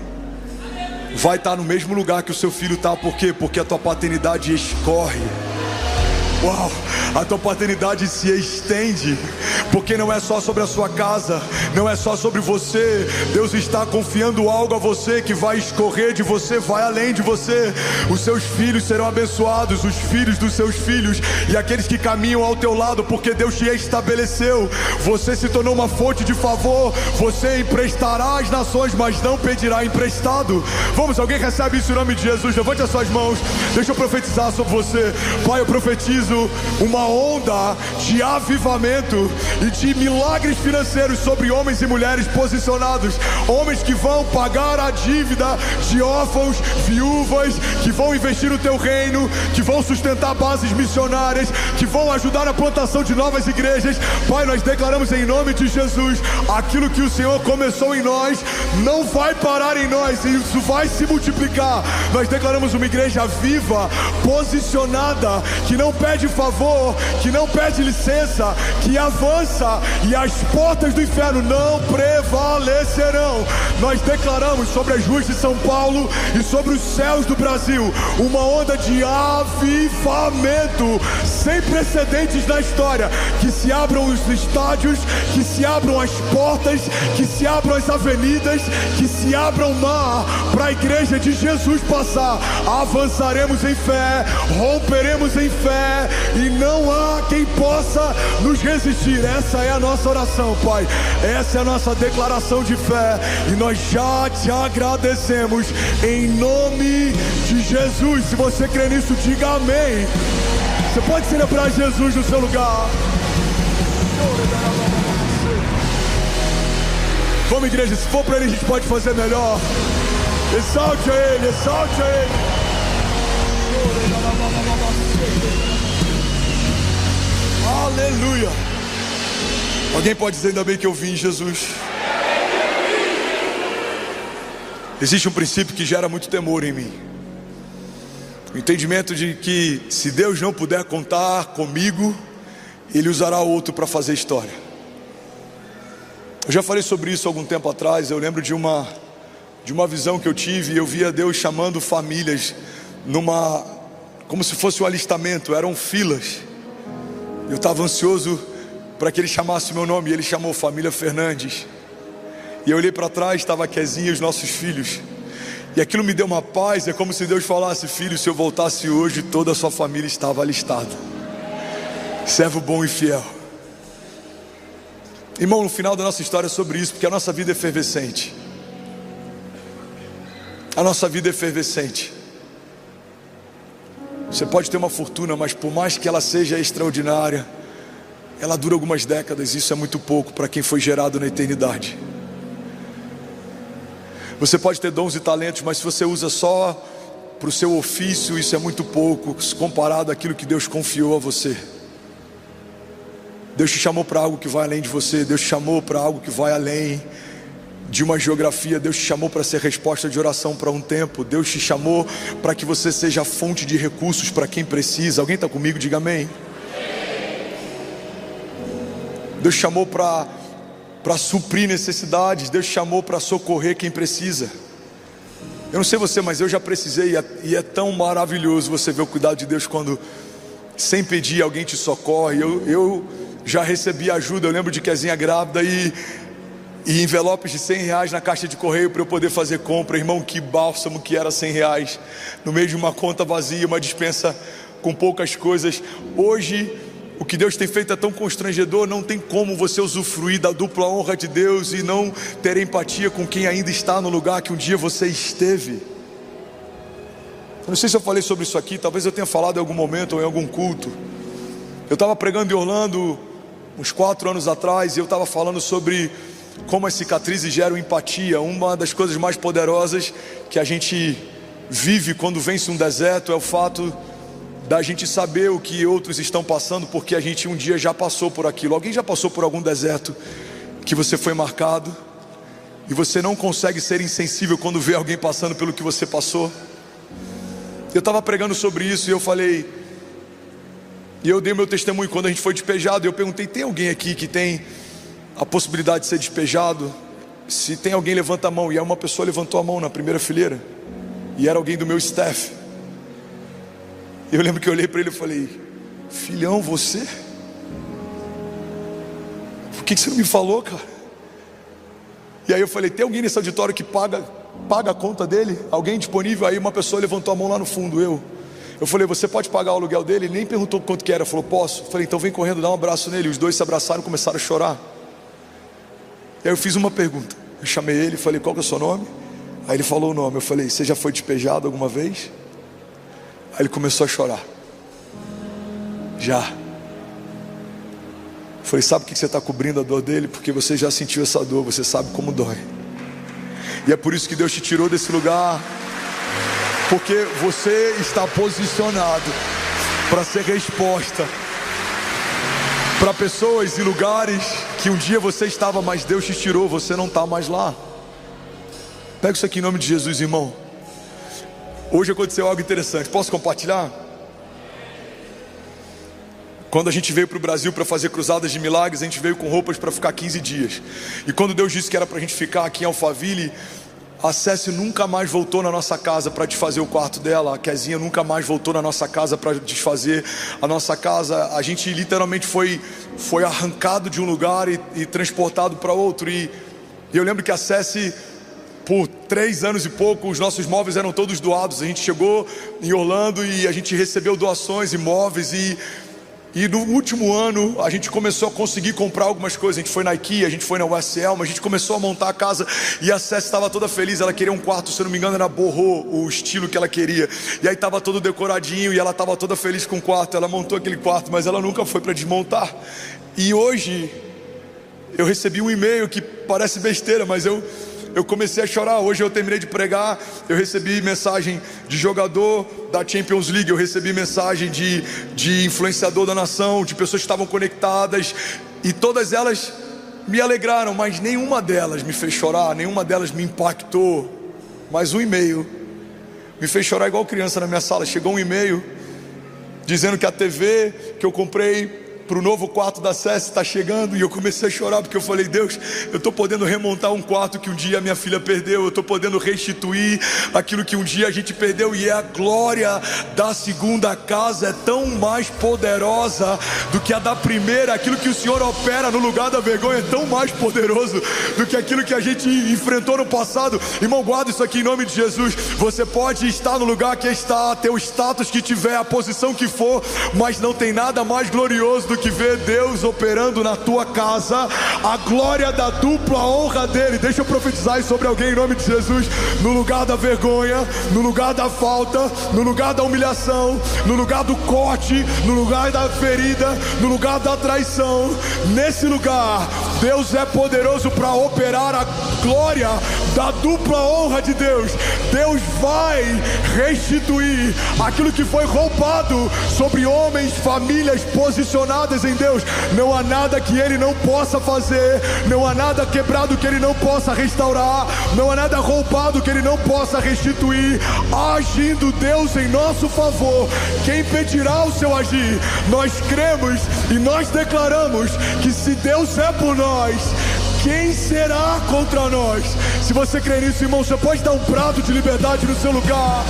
A: vai estar no mesmo lugar que o seu filho está. Por quê? Porque a tua paternidade escorre. Uau, a tua paternidade se estende, porque não é só sobre a sua casa, não é só sobre você. Deus está confiando algo a você que vai escorrer de você, vai além de você. Os seus filhos serão abençoados, os filhos dos seus filhos e aqueles que caminham ao teu lado, porque Deus te estabeleceu. Você se tornou uma fonte de favor. Você emprestará às nações, mas não pedirá emprestado. Vamos, alguém recebe isso em nome de Jesus? Levante as suas mãos, deixa eu profetizar sobre você. Pai, eu profetizo uma uma onda de avivamento e de milagres financeiros sobre homens e mulheres posicionados, homens que vão pagar a dívida de órfãos, viúvas, que vão investir no teu reino, que vão sustentar bases missionárias, que vão ajudar na plantação de novas igrejas. Pai, nós declaramos em nome de Jesus, aquilo que o Senhor começou em nós não vai parar em nós, isso vai se multiplicar. Nós declaramos uma igreja viva, posicionada, que não pede favor, que não pede licença, que avança, e as portas do inferno não prevalecerão. Nós declaramos sobre as ruas de São Paulo e sobre os céus do Brasil uma onda de avivamento sem precedentes na história, que se abram os estádios, que se abram as portas, que se abram as avenidas, que se abra o mar para a igreja de Jesus passar. Avançaremos em fé, romperemos em fé, e não há quem possa nos resistir. Essa é a nossa oração, Pai, essa é a nossa declaração de fé, e nós já te agradecemos em nome de Jesus. Se você crê nisso, diga amém. Você pode celebrar Jesus no seu lugar. Vamos, igreja, se for para Ele, a gente pode fazer melhor. Exalte a Ele, exalte a Ele. Aleluia. Alguém pode dizer ainda bem que eu vim em Jesus? Existe um princípio que gera muito temor em mim. O entendimento de que se Deus não puder contar comigo, Ele usará outro para fazer história. Eu já falei sobre isso há algum tempo atrás. Eu lembro de uma visão que eu tive, e eu via Deus chamando famílias como se fosse um alistamento, eram filas. Eu estava ansioso para que Ele chamasse o meu nome, e Ele chamou família Fernandes. E eu olhei para trás, estava a Kezinha e os nossos filhos, e aquilo me deu uma paz. É como se Deus falasse: filho, se eu voltasse hoje, toda a sua família estava alistada. Servo bom e fiel. Irmão, no final da nossa história é sobre isso, porque a nossa vida é efervescente. A nossa vida é efervescente. Você pode ter uma fortuna, mas por mais que ela seja extraordinária, ela dura algumas décadas. Isso é muito pouco para quem foi gerado na eternidade. Você pode ter dons e talentos, mas se você usa só para o seu ofício, isso é muito pouco comparado àquilo que Deus confiou a você. Deus te chamou para algo que vai além de você. Deus te chamou para algo que vai além de uma geografia. Deus te chamou para ser resposta de oração para um tempo. Deus te chamou para que você seja fonte de recursos para quem precisa. Alguém está comigo? Diga amém. Deus te chamou para suprir necessidades. Deus te chamou para socorrer quem precisa. Eu não sei você, mas eu já precisei, e é tão maravilhoso você ver o cuidado de Deus quando, sem pedir, alguém te socorre. Eu já recebi ajuda. Eu lembro de Kezinha grávida e envelopes de R$100 na caixa de correio para eu poder fazer compra. Irmão, que bálsamo que era R$100 no meio de uma conta vazia, uma despensa com poucas coisas. Hoje, o que Deus tem feito é tão constrangedor. Não tem como você usufruir da dupla honra de Deus e não ter empatia com quem ainda está no lugar que um dia você esteve. Eu não sei se eu falei sobre isso aqui, talvez eu tenha falado em algum momento ou em algum culto. Eu estava pregando em Orlando uns 4 anos atrás, e eu estava falando sobre como as cicatrizes geram empatia. Uma das coisas mais poderosas que a gente vive quando vence um deserto é o fato da gente saber o que outros estão passando, porque a gente um dia já passou por aquilo. Alguém já passou por algum deserto que você foi marcado e você não consegue ser insensível quando vê alguém passando pelo que você passou? Eu estava pregando sobre isso, e eu falei, e eu dei meu testemunho quando a gente foi despejado. Eu perguntei: tem alguém aqui que tem a possibilidade de ser despejado? Se tem alguém, levanta a mão. E aí uma pessoa levantou a mão na primeira fileira, e era alguém do meu staff. Eu lembro que eu olhei para ele e falei: filhão, você? Por que você não me falou, cara? E aí eu falei: tem alguém nesse auditório que paga a conta dele? Alguém disponível? Aí uma pessoa levantou a mão lá no fundo. Eu falei: você pode pagar o aluguel dele? Ele nem perguntou quanto que era. Falou: posso. Eu falei: então vem correndo, dá um abraço nele. Os dois se abraçaram e começaram a chorar. E aí eu fiz uma pergunta. Eu chamei ele e falei: qual que é o seu nome? Aí ele falou o nome. Eu falei: você já foi despejado alguma vez? Aí ele começou a chorar. Já. falei, sabe por que você está cobrindo a dor dele? Porque você já sentiu essa dor, você sabe como dói. E é por isso que Deus te tirou desse lugar, porque você está posicionado para ser resposta para pessoas e lugares que um dia você estava, mas Deus te tirou, você não está mais lá. Pega isso aqui em nome de Jesus, irmão. Hoje aconteceu algo interessante, posso compartilhar? Quando a gente veio para o Brasil para fazer cruzadas de milagres, a gente veio com roupas para ficar 15 dias. E quando Deus disse que era para a gente ficar aqui em Alphaville, a Céci nunca mais voltou na nossa casa para desfazer o quarto dela. A Kezinha nunca mais voltou na nossa casa para desfazer a nossa casa. A gente literalmente foi arrancado de um lugar e transportado para outro. E eu lembro que a Céci, por 3 anos e pouco, os nossos móveis eram todos doados. A gente chegou em Orlando e a gente recebeu doações e móveis. E no último ano a gente começou a conseguir comprar algumas coisas. A gente foi na IKEA, a gente foi na West Elm, a gente começou a montar a casa. E a Cécia estava toda feliz, ela queria um quarto, se eu não me engano era Borro, o estilo que ela queria. E aí estava todo decoradinho e ela estava toda feliz com o quarto. Ela montou aquele quarto, mas ela nunca foi para desmontar. E hoje eu recebi um e-mail que parece besteira, mas eu comecei a chorar. Hoje eu terminei de pregar, eu recebi mensagem de jogador da Champions League, eu recebi mensagem de influenciador da nação, de pessoas que estavam conectadas, e todas elas me alegraram, mas nenhuma delas me fez chorar, nenhuma delas me impactou. Mas um e-mail me fez chorar igual criança na minha sala. Chegou um e-mail dizendo que a TV que eu comprei para o novo quarto da Cécia está chegando. E eu comecei a chorar, porque eu falei, Deus, eu estou podendo remontar um quarto que um dia a minha filha perdeu. Eu estou podendo restituir aquilo que um dia a gente perdeu. E a glória da segunda casa é tão mais poderosa do que a da primeira. Aquilo que o Senhor opera no lugar da vergonha é tão mais poderoso do que aquilo que a gente enfrentou no passado. Irmão, guarda isso aqui em nome de Jesus. Você pode estar no lugar que está, ter o status que tiver, a posição que for, mas não tem nada mais glorioso do que ver Deus operando na tua casa, a glória da dupla honra dele. Deixa eu profetizar isso sobre alguém em nome de Jesus. No lugar da vergonha, no lugar da falta, no lugar da humilhação, no lugar do corte, no lugar da ferida, no lugar da traição, nesse lugar Deus é poderoso para operar a glória da dupla honra de Deus. Deus vai restituir aquilo que foi roubado sobre homens, famílias posicionadas em Deus. Não há nada que Ele não possa fazer, não há nada quebrado que Ele não possa restaurar, não há nada roubado que Ele não possa restituir. Agindo Deus em nosso favor, quem impedirá o seu agir? Nós cremos e nós declaramos que se Deus é por nós, quem será contra nós? Se você crê nisso, irmão, você pode dar um prato de liberdade no seu lugar.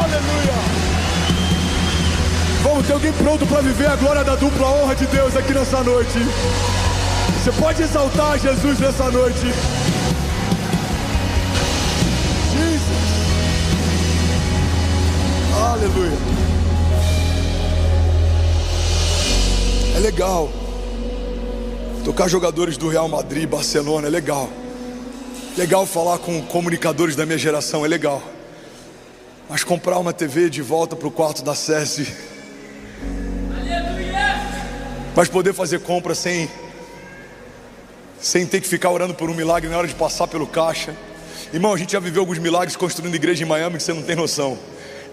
A: Aleluia. Vamos ter alguém pronto para viver a glória da dupla honra de Deus aqui nessa noite. Você pode exaltar Jesus nessa noite. Jesus. Aleluia. É legal tocar jogadores do Real Madrid, Barcelona, é legal. Legal falar com comunicadores da minha geração, é legal. Mas comprar uma TV de volta para o quarto da Cécia, mas poder fazer compra sem ter que ficar orando por um milagre na hora de passar pelo caixa. Irmão, a gente já viveu alguns milagres construindo igreja em Miami que você não tem noção.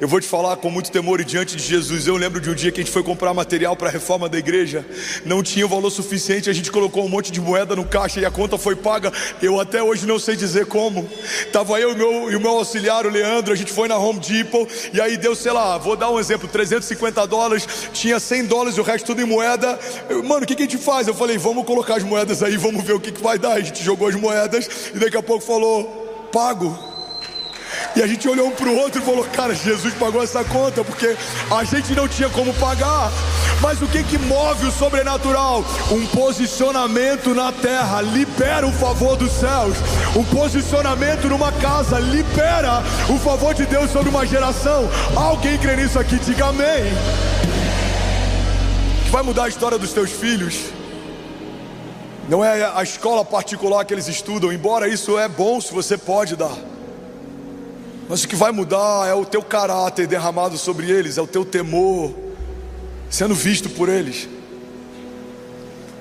A: Eu vou te falar com muito temor e diante de Jesus. Eu lembro de um dia que a gente foi comprar material para a reforma da igreja. Não tinha o valor suficiente, a gente colocou um monte de moeda no caixa e a conta foi paga. Eu até hoje não sei dizer como. Tava eu e o meu auxiliar, o Leandro, a gente foi na Home Depot. E aí deu, sei lá, vou dar um exemplo, $350. Tinha $100 e o resto tudo em moeda. Mano, o que a gente faz? Eu falei, vamos colocar as moedas aí, vamos ver o que vai dar. A gente jogou as moedas e daqui a pouco falou, pago. E a gente olhou um para o outro e falou, cara, Jesus pagou essa conta, porque a gente não tinha como pagar. Mas o que move o sobrenatural? Um posicionamento na terra libera o favor dos céus. Um posicionamento numa casa libera o favor de Deus sobre uma geração. Alguém crê nisso aqui? Diga amém. Que vai mudar a história dos teus filhos. Não é a escola particular que eles estudam, embora isso é bom se você pode dar. Mas o que vai mudar é o teu caráter derramado sobre eles, é o teu temor sendo visto por eles.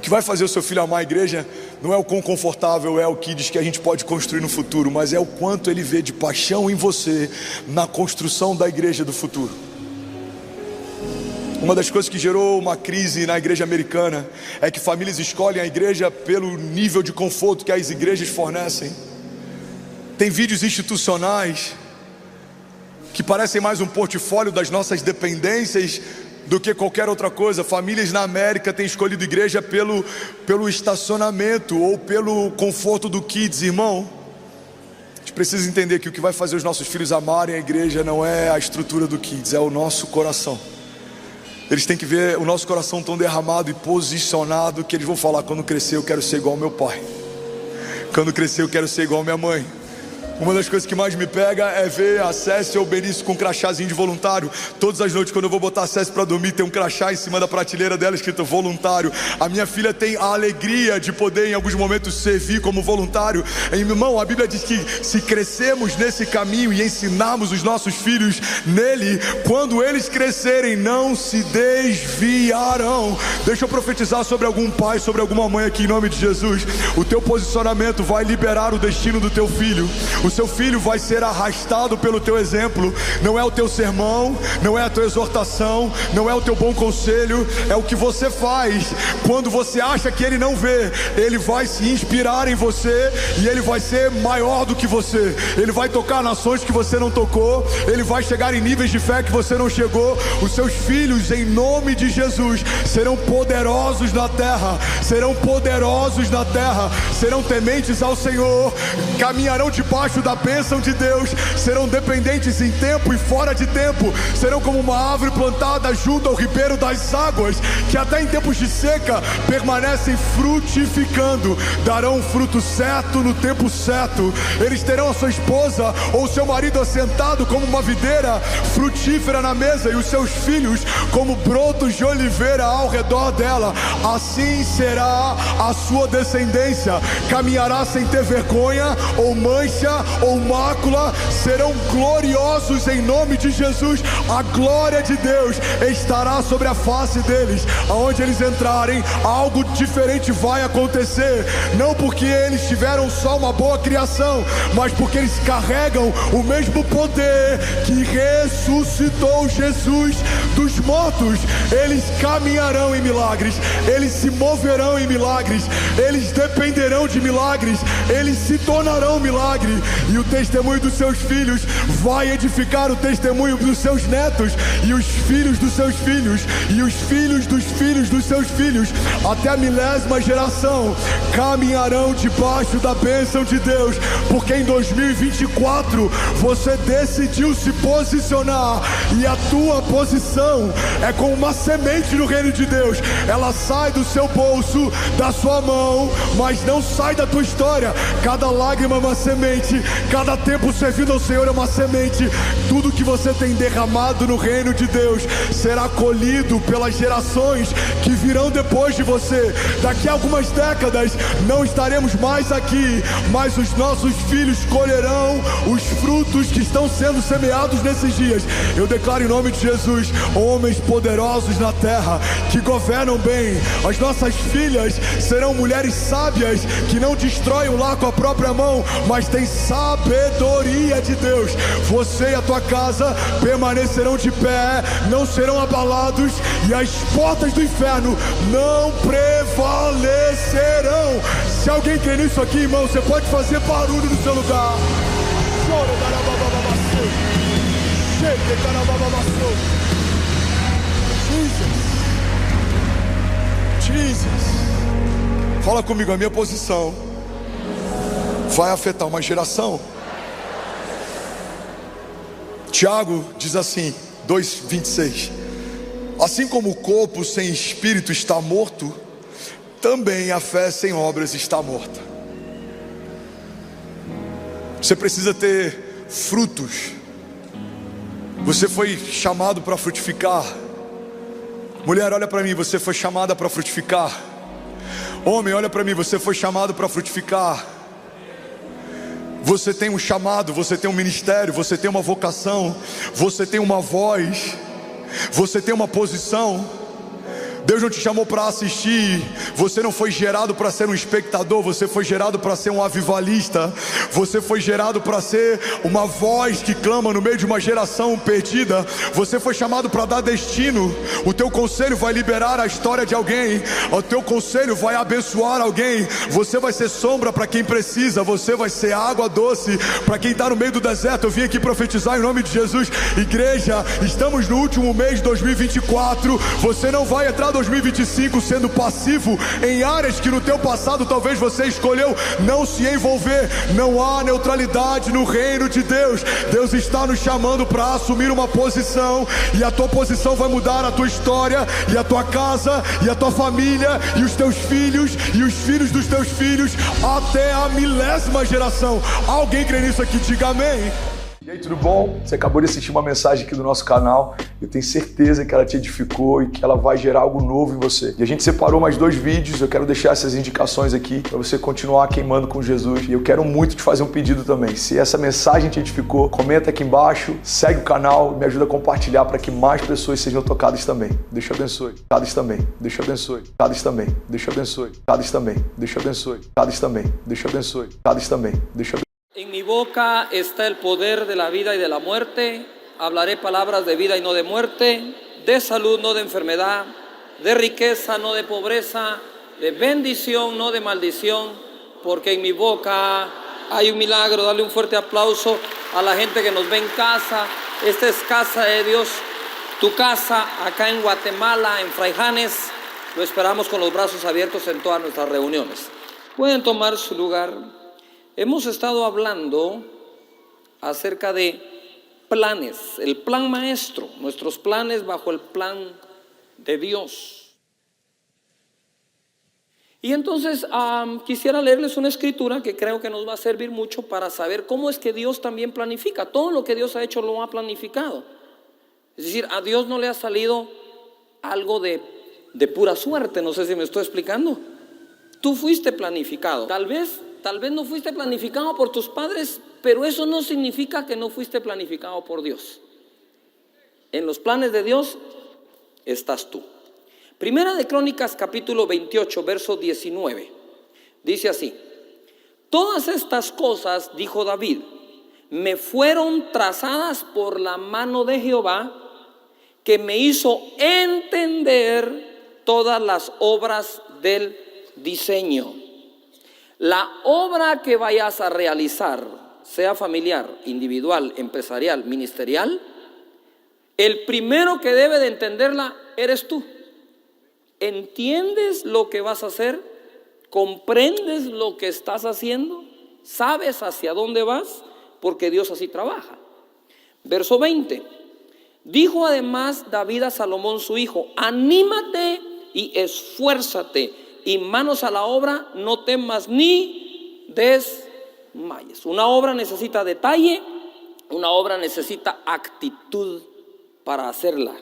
A: O que vai fazer o seu filho amar a igreja não é o quão confortável é o Kids que a gente pode construir no futuro, mas é o quanto ele vê de paixão em você na construção da igreja do futuro. Uma das coisas que gerou uma crise na igreja americana é que famílias escolhem a igreja pelo nível de conforto que as igrejas fornecem. Tem vídeos institucionais que parecem mais um portfólio das nossas dependências do que qualquer outra coisa. Famílias na América têm escolhido igreja pelo estacionamento ou pelo conforto do Kids. Irmão, a gente precisa entender que o que vai fazer os nossos filhos amarem a igreja não é a estrutura do Kids, é o nosso coração. Eles têm que ver o nosso coração tão derramado e posicionado que eles vão falar: quando crescer eu quero ser igual ao meu pai, quando crescer eu quero ser igual à minha mãe. Uma das coisas que mais me pega é ver a Cécia ou o Benício com um crachazinho de voluntário. Todas as noites quando eu vou botar a Cécia para dormir, tem um crachá em cima da prateleira dela escrito voluntário. A minha filha tem a alegria de poder em alguns momentos servir como voluntário. Irmão, a Bíblia diz que se crescermos nesse caminho e ensinarmos os nossos filhos nele, quando eles crescerem não se desviarão. Deixa eu profetizar sobre algum pai, sobre alguma mãe aqui em nome de Jesus. O teu posicionamento vai liberar o destino do teu filho. O seu filho vai ser arrastado pelo teu exemplo. Não é o teu sermão, não é a tua exortação, não é o teu bom conselho, é o que você faz. Quando você acha que ele não vê, ele vai se inspirar em você e ele vai ser maior do que você. Ele vai tocar nações que você não tocou, ele vai chegar em níveis de fé que você não chegou. Os seus filhos, em nome de Jesus, serão poderosos na terra, serão poderosos na terra, serão tementes ao Senhor, caminharão debaixo da bênção de Deus, serão dependentes em tempo e fora de tempo, serão como uma árvore plantada junto ao ribeiro das águas, que até em tempos de seca permanecem frutificando, darão o fruto certo no tempo certo. Eles terão a sua esposa ou seu marido assentado como uma videira frutífera na mesa, e os seus filhos como brotos de oliveira ao redor dela. Assim será a sua descendência, caminhará sem ter vergonha ou mancha ou mácula, serão gloriosos em nome de Jesus. A glória de Deus estará sobre a face deles. Aonde eles entrarem, algo diferente vai acontecer, não porque eles tiveram só uma boa criação, mas porque eles carregam o mesmo poder que ressuscitou Jesus dos mortos. Eles caminharão em milagres, eles se moverão em milagres, eles dependerão de milagres, eles se tornarão milagres. E o testemunho dos seus filhos vai edificar o testemunho dos seus netos, e os filhos dos seus filhos, e os filhos dos filhos dos seus filhos, até a 1000ª geração caminharão debaixo da bênção de Deus, porque em 2024 você decidiu se posicionar, e a tua posição é como uma semente no reino de Deus. Ela sai do seu bolso, da sua mão, mas não sai da tua história. Cada lágrima é uma semente, cada tempo servindo ao Senhor é uma semente. Tudo que você tem derramado no reino de Deus será colhido pelas gerações que virão depois de você. Daqui a algumas décadas não estaremos mais aqui, mas os nossos filhos colherão os frutos que estão sendo semeados nesses dias. Eu declaro em nome de Jesus, homens poderosos na terra, que governam bem. As nossas filhas serão mulheres sábias, que não destroem o lar com a própria mão, mas têm sabedoria de Deus. Você e a tua casa permanecerão de pé, não serão abalados, e as portas do inferno não prevalecerão. Se alguém crê nisso aqui, irmão, você pode fazer barulho no seu lugar. Jesus. Fala comigo, a minha posição vai afetar uma geração. Tiago diz assim, 2:26: assim como o corpo sem espírito está morto, também a fé sem obras está morta. Você precisa ter frutos. Você foi chamado para frutificar. Mulher, olha para mim, você foi chamada para frutificar. Homem, olha para mim, você foi chamado para frutificar. Você tem um chamado, você tem um ministério, você tem uma vocação, você tem uma voz, você tem uma posição. Deus não te chamou para assistir. Você não foi gerado para ser um espectador. Você foi gerado para ser um avivalista. Você foi gerado para ser uma voz que clama no meio de uma geração perdida. Você foi chamado para dar destino. O teu conselho vai liberar a história de alguém. O teu conselho vai abençoar alguém. Você vai ser sombra para quem precisa. Você vai ser água doce para quem está no meio do deserto. Eu vim aqui profetizar em nome de Jesus. Igreja, estamos no último mês de 2024. Você não vai entrar 2025 sendo passivo em áreas que no teu passado talvez você escolheu não se envolver. Não há neutralidade no reino de Deus. Deus está nos chamando para assumir uma posição, e a tua posição vai mudar a tua história, e a tua casa, e a tua família, e os teus filhos, e os filhos dos teus filhos, até a 1000ª geração. Alguém crê nisso aqui? Diga amém. E aí, tudo bom? Você acabou de assistir uma mensagem aqui do nosso canal. Eu tenho certeza que ela te edificou e que ela vai gerar algo novo em você. E a gente separou mais 2 vídeos. Eu quero deixar essas indicações aqui para você continuar queimando com Jesus. E eu quero muito te fazer um pedido também. Se essa mensagem te edificou, comenta aqui embaixo, segue o canal e me ajuda a compartilhar para que mais pessoas sejam tocadas também. Deus te abençoe. Tocadas também. Deus te abençoe. Tocadas também. Deus te abençoe. Tocadas também. Deus te abençoe. Tocadas também. Deus te abençoe. Tocadas também. Deus te abençoe.
B: En mi boca está el poder de la vida y de la muerte. Hablaré palabras de vida y no de muerte, de salud, no de enfermedad, de riqueza, no de pobreza, de bendición, no de maldición, porque en mi boca hay un milagro. Dale un fuerte aplauso a la gente que nos ve en casa. Esta es casa de Dios, tu casa acá en Guatemala, en Fraijanes. Lo esperamos con los brazos abiertos en todas nuestras reuniones. Pueden tomar su lugar. Hemos estado hablando acerca de planes, el plan maestro, nuestros planes bajo el plan de Dios. Y entonces quisiera leerles una escritura que creo que nos va a servir mucho para saber cómo es que Dios también planifica. Todo lo que Dios ha hecho lo ha planificado. Es decir, a Dios no le ha salido algo de pura suerte. No sé si me estoy explicando. Tú fuiste planificado. Tal vez no fuiste planificado por tus padres, pero eso no significa que no fuiste planificado por Dios. En los planes de Dios estás tú. Primera de Crónicas capítulo 28, verso 19. Dice así: todas estas cosas, dijo David, me fueron trazadas por la mano de Jehová, que me hizo entender todas las obras del diseño. La obra que vayas a realizar, sea familiar, individual, empresarial, ministerial, el primero que debe de entenderla eres tú. ¿Entiendes lo que vas a hacer? ¿Comprendes lo que estás haciendo? ¿Sabes hacia dónde vas? Porque Dios así trabaja. Verso 20. Dijo además David a Salomón su hijo: anímate y esfuérzate, y manos a la obra, no temas ni desmayes. Una obra necesita detalle, una obra necesita actitud para hacerla.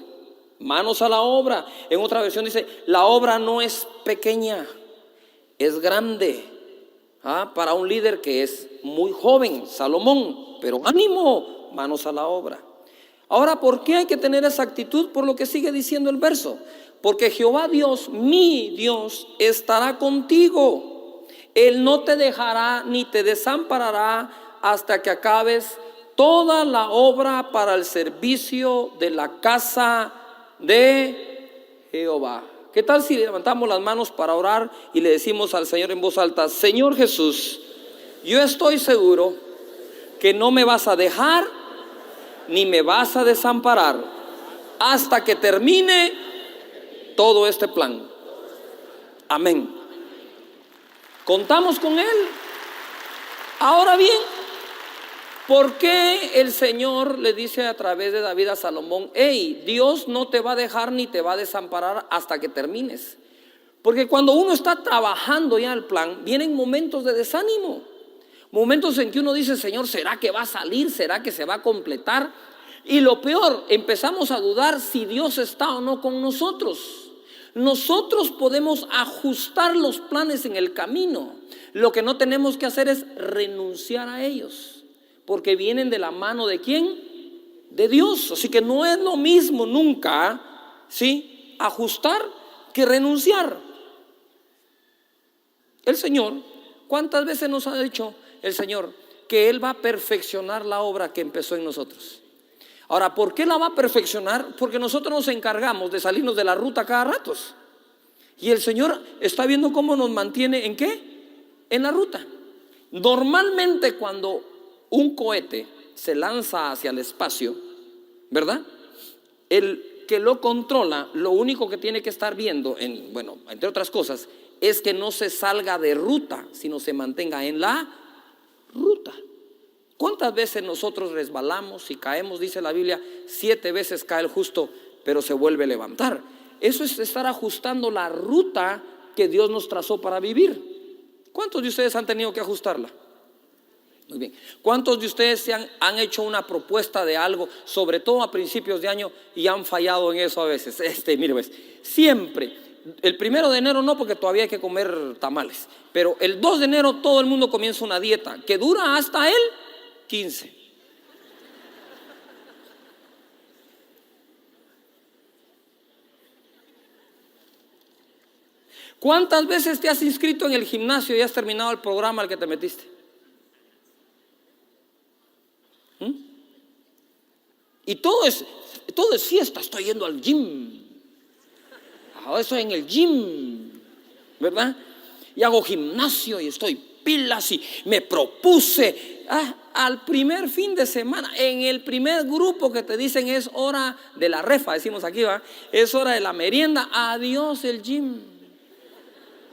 B: Manos a la obra. En otra versión dice: la obra no es pequeña, es grande. Para un líder que es muy joven, Salomón, pero ánimo, manos a la obra. Ahora, ¿por qué hay que tener esa actitud? Por lo que sigue diciendo el verso. Porque Jehová Dios, mi Dios, estará contigo. Él no te dejará ni te desamparará hasta que acabes toda la obra para el servicio de la casa de Jehová. ¿Qué tal si levantamos las manos para orar y le decimos al Señor en voz alta: Señor Jesús, yo estoy seguro que no me vas a dejar ni me vas a desamparar hasta que termine todo este plan. Amén. Contamos con Él. Ahora bien, ¿por qué el Señor le dice a través de David a Salomón: hey, Dios no te va a dejar ni te va a desamparar hasta que termines? Porque cuando uno está trabajando ya el plan, vienen momentos de desánimo, momentos en que uno dice: Señor, ¿será que va a salir? ¿Será que se va a completar? Y lo peor, empezamos a dudar si Dios está o no con nosotros. Nosotros podemos ajustar los planes en el camino. Lo que no tenemos que hacer es renunciar a ellos, porque vienen de la mano ¿de quién? De Dios. Así que no es lo mismo nunca, ¿sí?, ajustar que renunciar. El Señor, ¿cuántas veces nos ha dicho el Señor que Él va a perfeccionar la obra que empezó en nosotros? Ahora, ¿por qué la va a perfeccionar? Porque nosotros nos encargamos de salirnos de la ruta cada rato. Y el Señor está viendo cómo nos mantiene, ¿en qué? En la ruta. Normalmente cuando un cohete se lanza hacia el espacio, ¿verdad? El que lo controla, lo único que tiene que estar viendo, entre otras cosas, es que no se salga de ruta, sino se mantenga en la ruta. ¿Cuántas veces nosotros resbalamos y caemos? Dice la Biblia, 7 veces cae el justo, pero se vuelve a levantar. Eso es estar ajustando la ruta que Dios nos trazó para vivir. ¿Cuántos de ustedes han tenido que ajustarla? Muy bien. ¿Cuántos de ustedes han hecho una propuesta de algo, sobre todo a principios de año, y han fallado en eso a veces? Mire, pues, siempre, el 1 de enero no, porque todavía hay que comer tamales, pero el 2 de enero todo el mundo comienza una dieta que dura hasta el 15. ¿Cuántas veces te has inscrito en el gimnasio y has terminado el programa al que te metiste? Y todo es fiesta. Estoy yendo al gym. Ahora estoy en el gym, ¿verdad? Y hago gimnasio y estoy pilas y me propuse. Al primer fin de semana, en el primer grupo que te dicen es hora de la refa, decimos aquí, ¿va? Es hora de la merienda. Adiós el gym.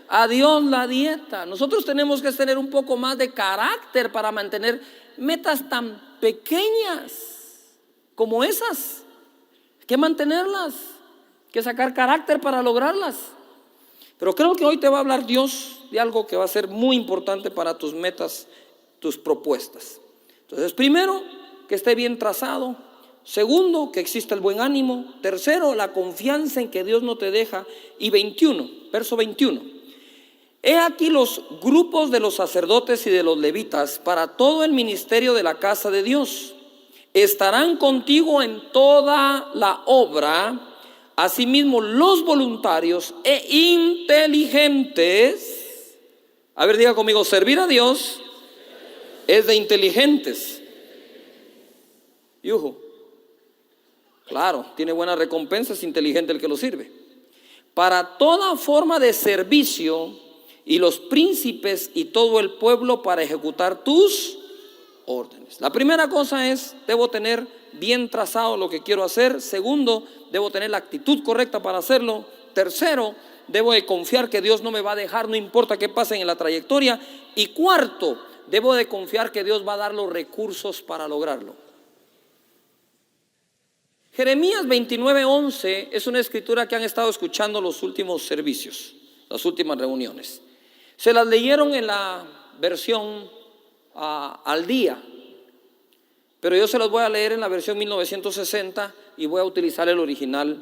B: Adiós la dieta. Nosotros tenemos que tener un poco más de carácter para mantener metas tan pequeñas como esas. Hay que mantenerlas, hay que sacar carácter para lograrlas. Pero creo que hoy te va a hablar Dios de algo que va a ser muy importante para tus metas, tus propuestas. Entonces, primero, que esté bien trazado. Segundo, que exista el buen ánimo. Tercero, la confianza en que Dios no te deja. Y 21, verso 21. He aquí los grupos de los sacerdotes y de los levitas para todo el ministerio de la casa de Dios. Estarán contigo en toda la obra. Asimismo, los voluntarios e inteligentes. A ver, diga conmigo, servir a Dios es de inteligentes. Yujo. Claro, tiene buena recompensa, es inteligente el que lo sirve. Para toda forma de servicio, y los príncipes y todo el pueblo para ejecutar tus órdenes. La primera cosa es, debo tener bien trazado lo que quiero hacer. Segundo, debo tener la actitud correcta para hacerlo. Tercero, debo de confiar que Dios no me va a dejar, no importa qué pase en la trayectoria. Y cuarto, debo de confiar que Dios va a dar los recursos para lograrlo. Jeremías 29:11 es una escritura que han estado escuchando los últimos servicios, las últimas reuniones. Se las leyeron en la versión al día, pero yo se las voy a leer en la versión 1960 y voy a utilizar el original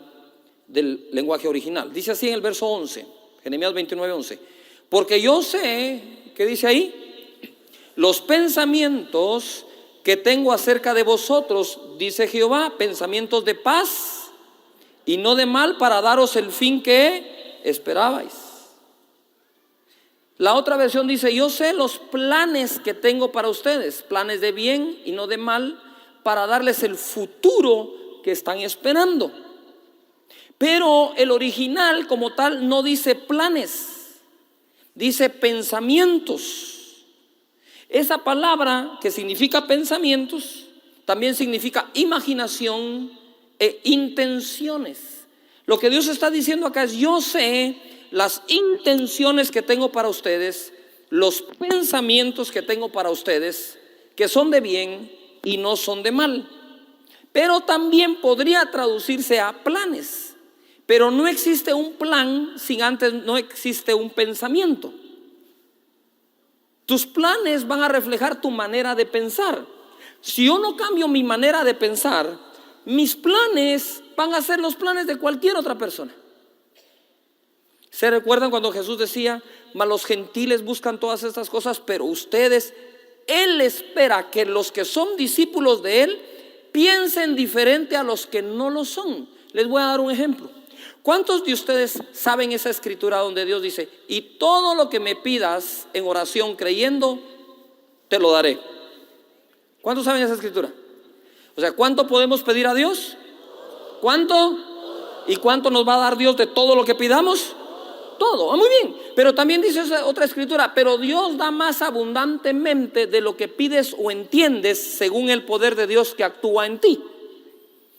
B: del lenguaje original. Dice así en el verso 11, Jeremías 29:11. Porque yo sé, ¿qué dice ahí? Los pensamientos que tengo acerca de vosotros, dice Jehová, pensamientos de paz y no de mal, para daros el fin que esperabais. La otra versión dice, yo sé los planes que tengo para ustedes, planes de bien y no de mal, para darles el futuro que están esperando. Pero el original como tal no dice planes, dice pensamientos. Esa palabra que significa pensamientos también significa imaginación e intenciones. Lo que Dios está diciendo acá es, yo sé las intenciones que tengo para ustedes, los pensamientos que tengo para ustedes, que son de bien y no son de mal. Pero también podría traducirse a planes. Pero no existe un plan sin antes no existe un pensamiento. Tus planes van a reflejar tu manera de pensar. Si yo no cambio mi manera de pensar, mis planes van a ser los planes de cualquier otra persona. ¿Se recuerdan cuando Jesús decía, mas los gentiles buscan todas estas cosas, pero ustedes, Él espera que los que son discípulos de Él piensen diferente a los que no lo son? Les voy a dar un ejemplo. ¿Cuántos de ustedes saben esa escritura donde Dios dice: y todo lo que me pidas en oración creyendo, te lo daré? ¿Cuántos saben esa escritura? O sea, ¿cuánto podemos pedir a Dios? ¿Cuánto? ¿Y cuánto nos va a dar Dios de todo lo que pidamos? Todo. Muy bien. Pero también dice otra escritura: pero Dios da más abundantemente de lo que pides o entiendes, según el poder de Dios que actúa en ti.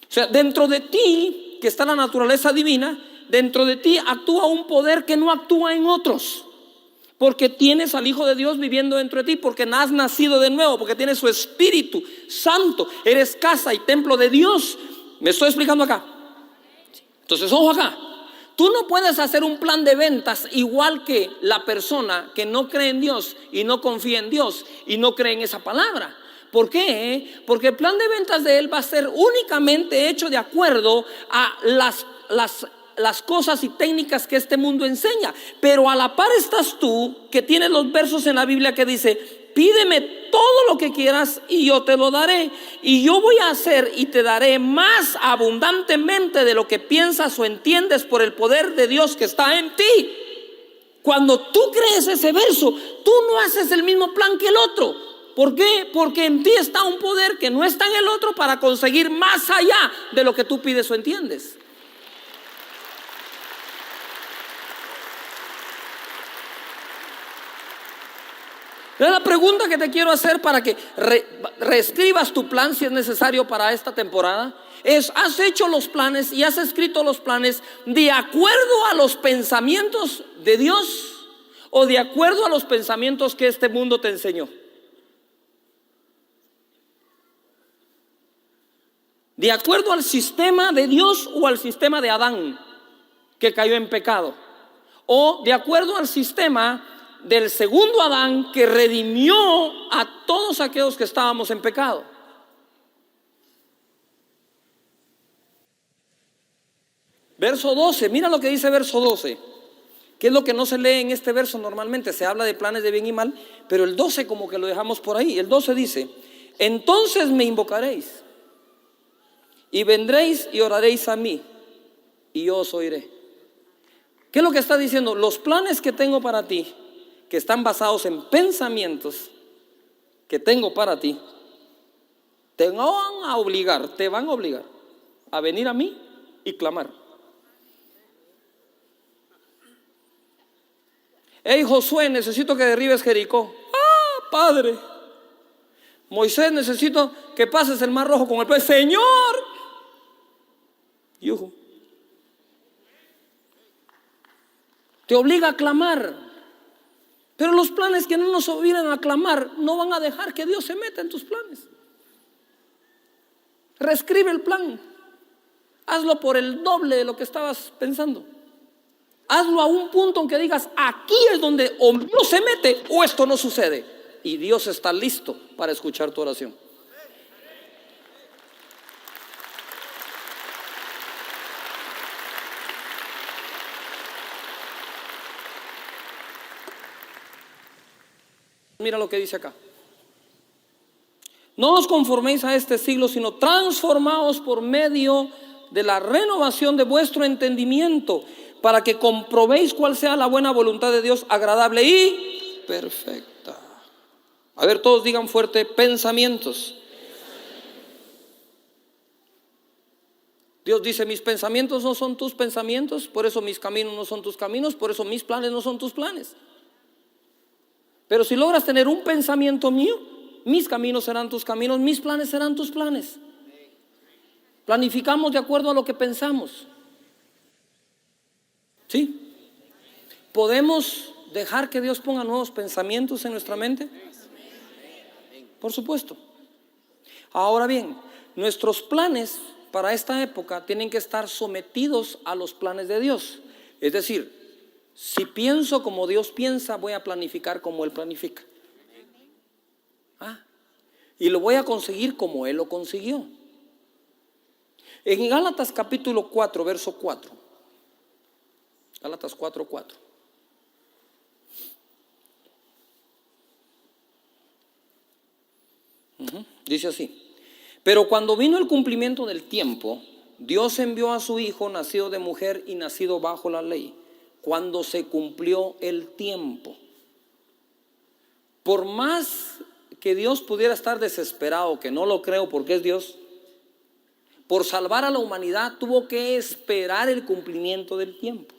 B: O sea, dentro de ti, que está la naturaleza divina, dentro de ti actúa un poder que no actúa en otros, porque tienes al Hijo de Dios viviendo dentro de ti, porque has nacido de nuevo, porque tienes su Espíritu Santo, eres casa y templo de Dios. ¿Me estoy explicando acá? Entonces, ojo acá. Tú no puedes hacer un plan de ventas igual que la persona que no cree en Dios y no confía en Dios y no cree en esa palabra. ¿Por qué? Porque el plan de ventas de él va a ser únicamente hecho de acuerdo a las cosas y técnicas que este mundo enseña. Pero a la par estás tú, que tienes los versos en la Biblia que dice: pídeme todo lo que quieras y yo te lo daré. Y yo voy a hacer y te daré más abundantemente de lo que piensas o entiendes, por el poder de Dios que está en ti. Cuando tú crees ese verso, tú no haces el mismo plan que el otro. ¿Por qué? Porque en ti está un poder que no está en el otro para conseguir más allá de lo que tú pides o entiendes. La pregunta que te quiero hacer para que reescribas tu plan, si es necesario, para esta temporada, es: ¿has hecho los planes y has escrito los planes de acuerdo a los pensamientos de Dios o de acuerdo a los pensamientos que este mundo te enseñó? ¿De acuerdo al sistema de Dios o al sistema de Adán, que cayó en pecado? ¿O de acuerdo al sistema del segundo Adán, que redimió a todos aquellos que estábamos en pecado? Verso 12, mira lo que dice verso 12, que es lo que no se lee en este verso normalmente. Se habla de planes de bien y mal, pero el 12 como que lo dejamos por ahí. El 12 dice: entonces me invocaréis y vendréis y oraréis a mí y yo os oiré. ¿Qué es lo que está diciendo? Los planes que tengo para ti, que están basados en pensamientos que tengo para ti, te van a obligar a venir a mí y clamar. Hey Josué, necesito que derribes Jericó. Ah, Padre. Moisés, necesito que pases el mar rojo con el pez. Señor. Yuhu. Te obliga a clamar. Pero los planes que no nos obligan a clamar no van a dejar que Dios se meta en tus planes. Reescribe el plan. Hazlo por el doble de lo que estabas pensando. Hazlo a un punto en que digas: aquí es donde o Dios se mete o esto no sucede. Y Dios está listo para escuchar tu oración. Mira lo que dice acá: no os conforméis a este siglo, sino transformaos por medio de la renovación de vuestro entendimiento, para que comprobéis cuál sea la buena voluntad de Dios, agradable y perfecta. A ver, todos digan fuerte: pensamientos. Dios dice: mis pensamientos no son tus pensamientos, por eso mis caminos no son tus caminos, por eso mis planes no son tus planes. Pero si logras tener un pensamiento mío, mis caminos serán tus caminos, mis planes serán tus planes. Planificamos de acuerdo a lo que pensamos. ¿Sí? ¿Podemos dejar que Dios ponga nuevos pensamientos en nuestra mente? Por supuesto. Ahora bien, nuestros planes para esta época tienen que estar sometidos a los planes de Dios. Es decir, si pienso como Dios piensa, voy a planificar como Él planifica. Y lo voy a conseguir como Él lo consiguió. En Gálatas capítulo 4, verso 4. Gálatas 4, 4. Dice así: pero cuando vino el cumplimiento del tiempo, Dios envió a su Hijo, nacido de mujer y nacido bajo la ley, cuando se cumplió el tiempo. Por más que Dios pudiera estar desesperado, que no lo creo porque es Dios, por salvar a la humanidad tuvo que esperar el cumplimiento del tiempo.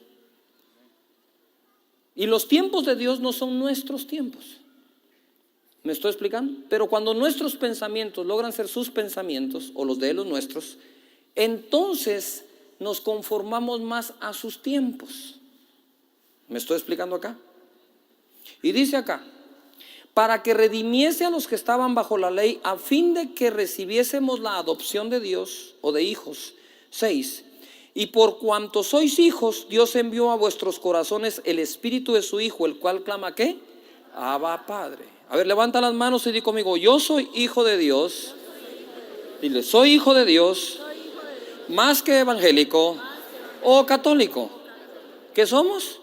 B: Y los tiempos de Dios no son nuestros tiempos. ¿Me estoy explicando? Pero cuando nuestros pensamientos logran ser sus pensamientos, o los de Él los nuestros, entonces nos conformamos más a sus tiempos. ¿Me estoy explicando acá? Y dice acá, para que redimiese a los que estaban bajo la ley, a fin de que recibiésemos la adopción de Dios o de hijos. 6. Y por cuanto sois hijos, Dios envió a vuestros corazones el espíritu de su Hijo, el cual clama ¿qué? Abba, Padre. A ver, levanta las manos y di conmigo, yo soy hijo de Dios. Dile, soy hijo de Dios, más que evangélico o católico. ¿Qué somos?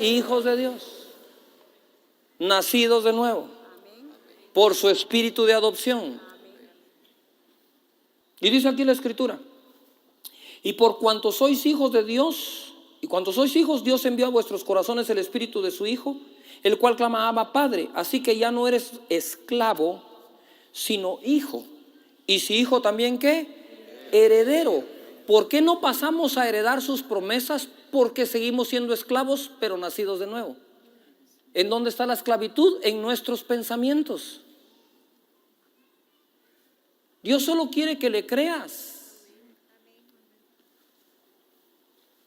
B: Hijos de Dios, nacidos de nuevo por su espíritu de adopción. Y dice aquí la escritura, y por cuanto sois hijos de Dios, y cuanto sois hijos, Dios envió a vuestros corazones el espíritu de su Hijo, el cual clama Abba, Padre. Así que ya no eres esclavo, sino hijo. Y si hijo, también ¿qué? Heredero. ¿Por qué no pasamos a heredar sus promesas? Porque seguimos siendo esclavos, pero nacidos de nuevo. ¿En dónde está la esclavitud? En nuestros pensamientos. Dios solo quiere que le creas.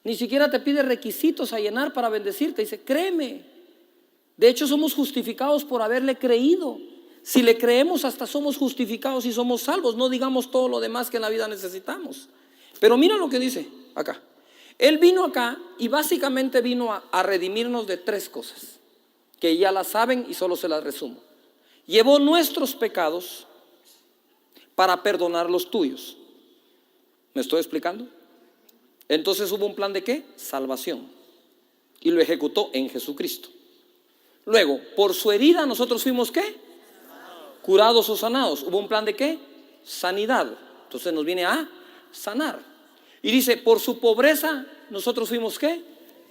B: Ni siquiera te pide requisitos a llenar para bendecirte. Dice, créeme. De hecho, somos justificados por haberle creído. Si le creemos, hasta somos justificados y somos salvos. No digamos todo lo demás que en la vida necesitamos. Pero mira lo que dice acá. Él vino acá y básicamente vino a redimirnos de 3 cosas, que ya las saben y solo se las resumo. Llevó nuestros pecados para perdonar los tuyos. ¿Me estoy explicando? Entonces hubo un plan de ¿qué? Salvación. Y lo ejecutó en Jesucristo. Luego, por su herida nosotros fuimos ¿qué? Curados o sanados. Hubo un plan de ¿qué? Sanidad. Entonces nos viene a sanar. Y dice, por su pobreza nosotros fuimos ¿qué?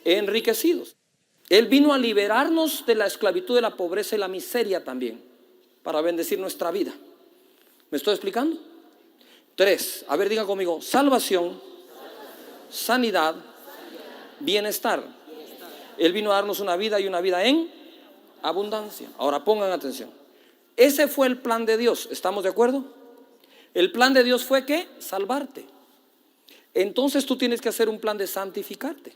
B: Enriquecidos. Él vino a liberarnos de la esclavitud, de la pobreza y la miseria también, para bendecir nuestra vida. ¿Me estoy explicando? 3, a ver, diga conmigo, salvación, sanidad, bienestar. Él vino a darnos una vida y una vida en abundancia. Ahora pongan atención. Ese fue el plan de Dios, ¿estamos de acuerdo? El plan de Dios fue ¿qué? Salvarte. Entonces tú tienes que hacer un plan de santificarte.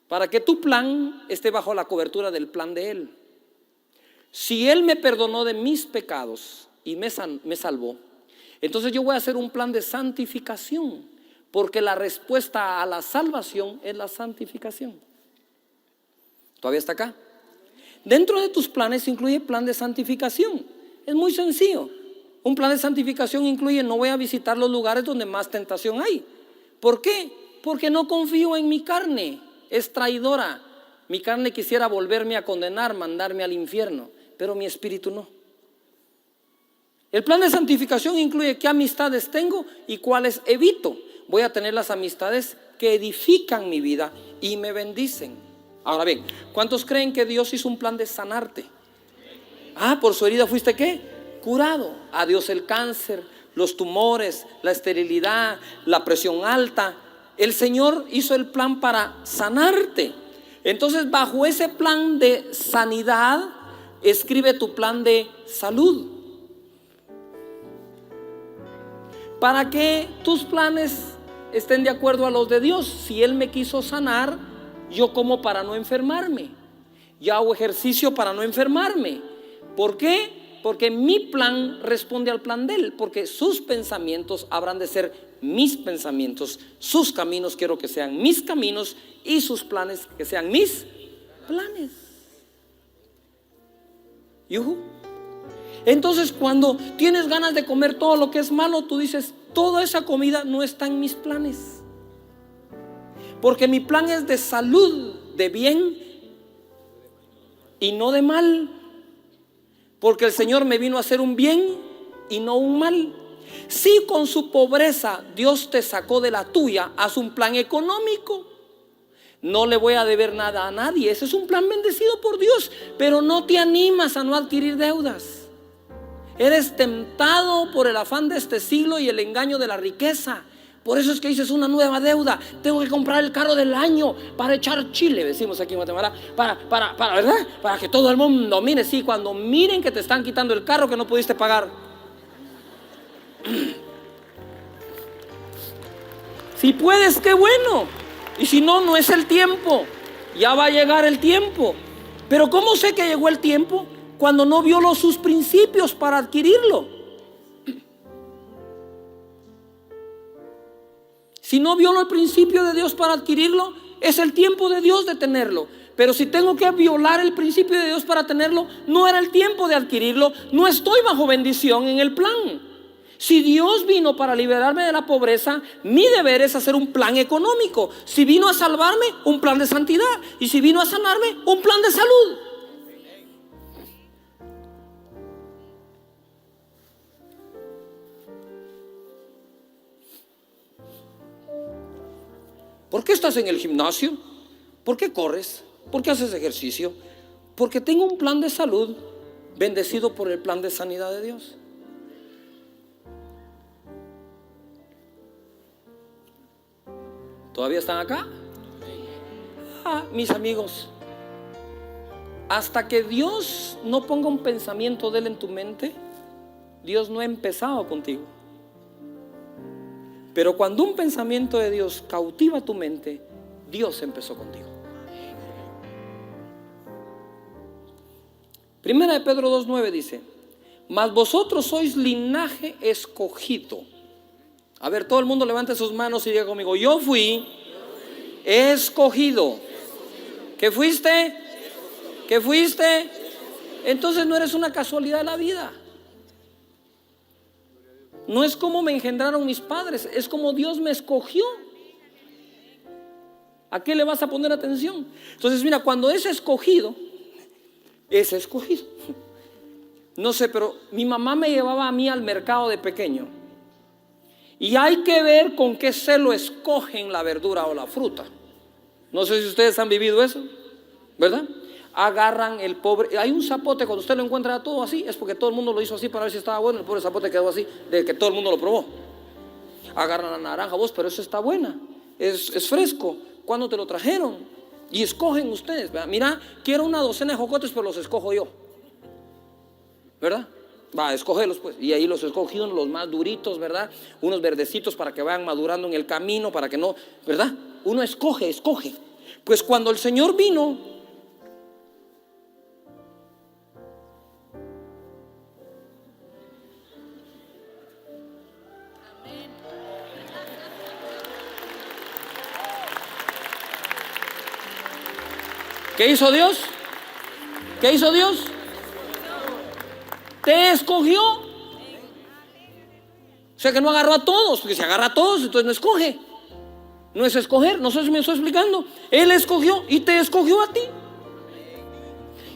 B: Para que tu plan esté bajo la cobertura del plan de Él. Si Él me perdonó de mis pecados y me salvó, entonces yo voy a hacer un plan de santificación, porque la respuesta a la salvación es la santificación. ¿Todavía está acá? Dentro de tus planes incluye plan de santificación. Es muy sencillo. Un plan de santificación incluye, no voy a visitar los lugares donde más tentación hay. ¿Por qué? Porque no confío en mi carne. Es traidora. Mi carne quisiera volverme a condenar, mandarme al infierno, pero mi espíritu no. El plan de santificación incluye qué amistades tengo y cuáles evito. Voy a tener las amistades que edifican mi vida y me bendicen. Ahora bien, ¿cuántos creen que Dios hizo un plan de sanarte? Por su herida fuiste ¿qué? Curado. Adiós el cáncer, los tumores, la esterilidad, la presión alta. El Señor hizo el plan para sanarte. Entonces, bajo ese plan de sanidad, escribe tu plan de salud. Para que tus planes estén de acuerdo a los de Dios. Si Él me quiso sanar, yo como para no enfermarme. Yo hago ejercicio para no enfermarme. ¿Por qué? Porque mi plan responde al plan de Él. Porque sus pensamientos habrán de ser mis pensamientos. Sus caminos quiero que sean mis caminos. Y sus planes que sean mis planes. ¿Yuhu? Entonces cuando tienes ganas de comer todo lo que es malo, tú dices, toda esa comida no está en mis planes. Porque mi plan es de salud, de bien y no de mal. Porque el Señor me vino a hacer un bien y no un mal. Si con su pobreza Dios te sacó de la tuya, haz un plan económico. No le voy a deber nada a nadie. Ese es un plan bendecido por Dios. Pero no te animas a no adquirir deudas. Eres tentado por el afán de este siglo y el engaño de la riqueza. Por eso es que dices una nueva deuda. Tengo que comprar el carro del año para echar chile, decimos aquí en Guatemala, para ¿verdad? Para que todo el mundo mire. Sí, cuando miren que te están quitando el carro que no pudiste pagar. Si puedes, qué bueno. Y si no, no es el tiempo. Ya va a llegar el tiempo. Pero ¿cómo sé que llegó el tiempo? Cuando no violó sus principios para adquirirlo. Si no violo el principio de Dios para adquirirlo, es el tiempo de Dios de tenerlo. Pero si tengo que violar el principio de Dios para tenerlo, no era el tiempo de adquirirlo. No estoy bajo bendición en el plan. Si Dios vino para liberarme de la pobreza, mi deber es hacer un plan económico. Si vino a salvarme, un plan de santidad. Y si vino a sanarme, un plan de salud. ¿Por qué estás en el gimnasio? ¿Por qué corres? ¿Por qué haces ejercicio? Porque tengo un plan de salud bendecido por el plan de sanidad de Dios. ¿Todavía están acá? Mis amigos, hasta que Dios no ponga un pensamiento de Él en tu mente, Dios no ha empezado contigo. Pero cuando un pensamiento de Dios cautiva tu mente, Dios empezó contigo. Primera de Pedro 2:9 dice: mas vosotros sois linaje escogido. A ver, todo el mundo levante sus manos y diga conmigo: yo fui escogido. ¿Qué fuiste? ¿Qué fuiste? Entonces no eres una casualidad de la vida. No es como me engendraron mis padres, es como Dios me escogió. ¿A qué le vas a poner atención? Entonces mira, cuando es escogido, es escogido. No sé, pero mi mamá me llevaba a mí al mercado de pequeño. Y hay que ver con qué celo escogen la verdura o la fruta. No sé si ustedes han vivido eso, ¿verdad? Agarran el pobre, hay un zapote, cuando usted lo encuentra todo así, es porque todo el mundo lo hizo así para ver si estaba bueno. El pobre zapote quedó así, de que todo el mundo lo probó. Agarran la naranja, vos, pero eso está buena, es fresco. ¿Cuándo te lo trajeron? Y escogen ustedes, ¿verdad? Mira, quiero una docena de jocotes, pero los escojo yo, ¿verdad? Va, escógelos pues. Y ahí los escogí, unos los más duritos, ¿verdad? Unos verdecitos para que vayan madurando en el camino, para que no, ¿verdad? Uno escoge. Pues cuando el Señor vino, ¿qué hizo Dios? ¿Qué hizo Dios? Te escogió. O sea que no agarró a todos, porque si agarra a todos, entonces no escoge. No es escoger, no sé si me estoy explicando. Él escogió y te escogió a ti.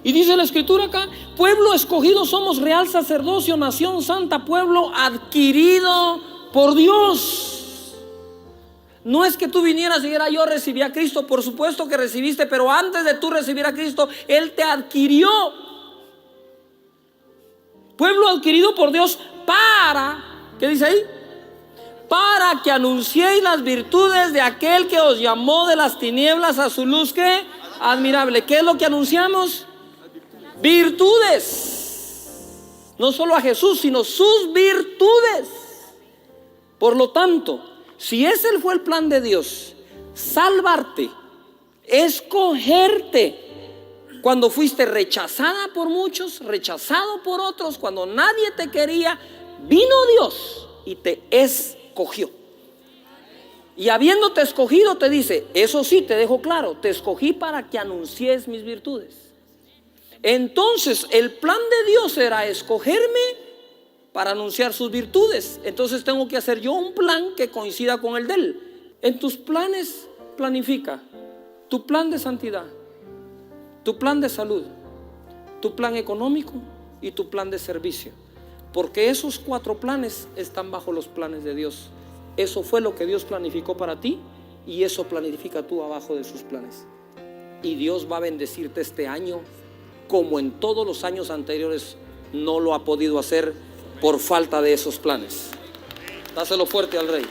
B: Y dice la escritura acá: pueblo escogido somos, real sacerdocio, nación santa, pueblo adquirido por Dios. No es que tú vinieras y dijera: yo recibí a Cristo. Por supuesto que recibiste, pero antes de tú recibir a Cristo, Él te adquirió. Pueblo adquirido por Dios para, ¿qué dice ahí? Para que anunciéis las virtudes de aquel que os llamó de las tinieblas a su luz, ¿qué? Admirable. ¿Qué es lo que anunciamos? Virtudes. No solo a Jesús, sino sus virtudes. Por lo tanto, si ese fue el plan de Dios, salvarte, escogerte, cuando fuiste rechazada por muchos, rechazado por otros, cuando nadie te quería, vino Dios y te escogió. Y habiéndote escogido, te dice: eso sí, te dejo claro, te escogí para que anuncies mis virtudes. Entonces el plan de Dios era escogerme para anunciar sus virtudes. Entonces tengo que hacer yo un plan que coincida con el de Él. En tus planes planifica tu plan de santidad, tu plan de salud, tu plan económico y tu plan de servicio. Porque esos 4 planes están bajo los planes de Dios. Eso fue lo que Dios planificó para ti y eso planifica tú abajo de sus planes. Y Dios va a bendecirte este año como en todos los años anteriores no lo ha podido hacer por falta de esos planes. Dáselo fuerte al Rey.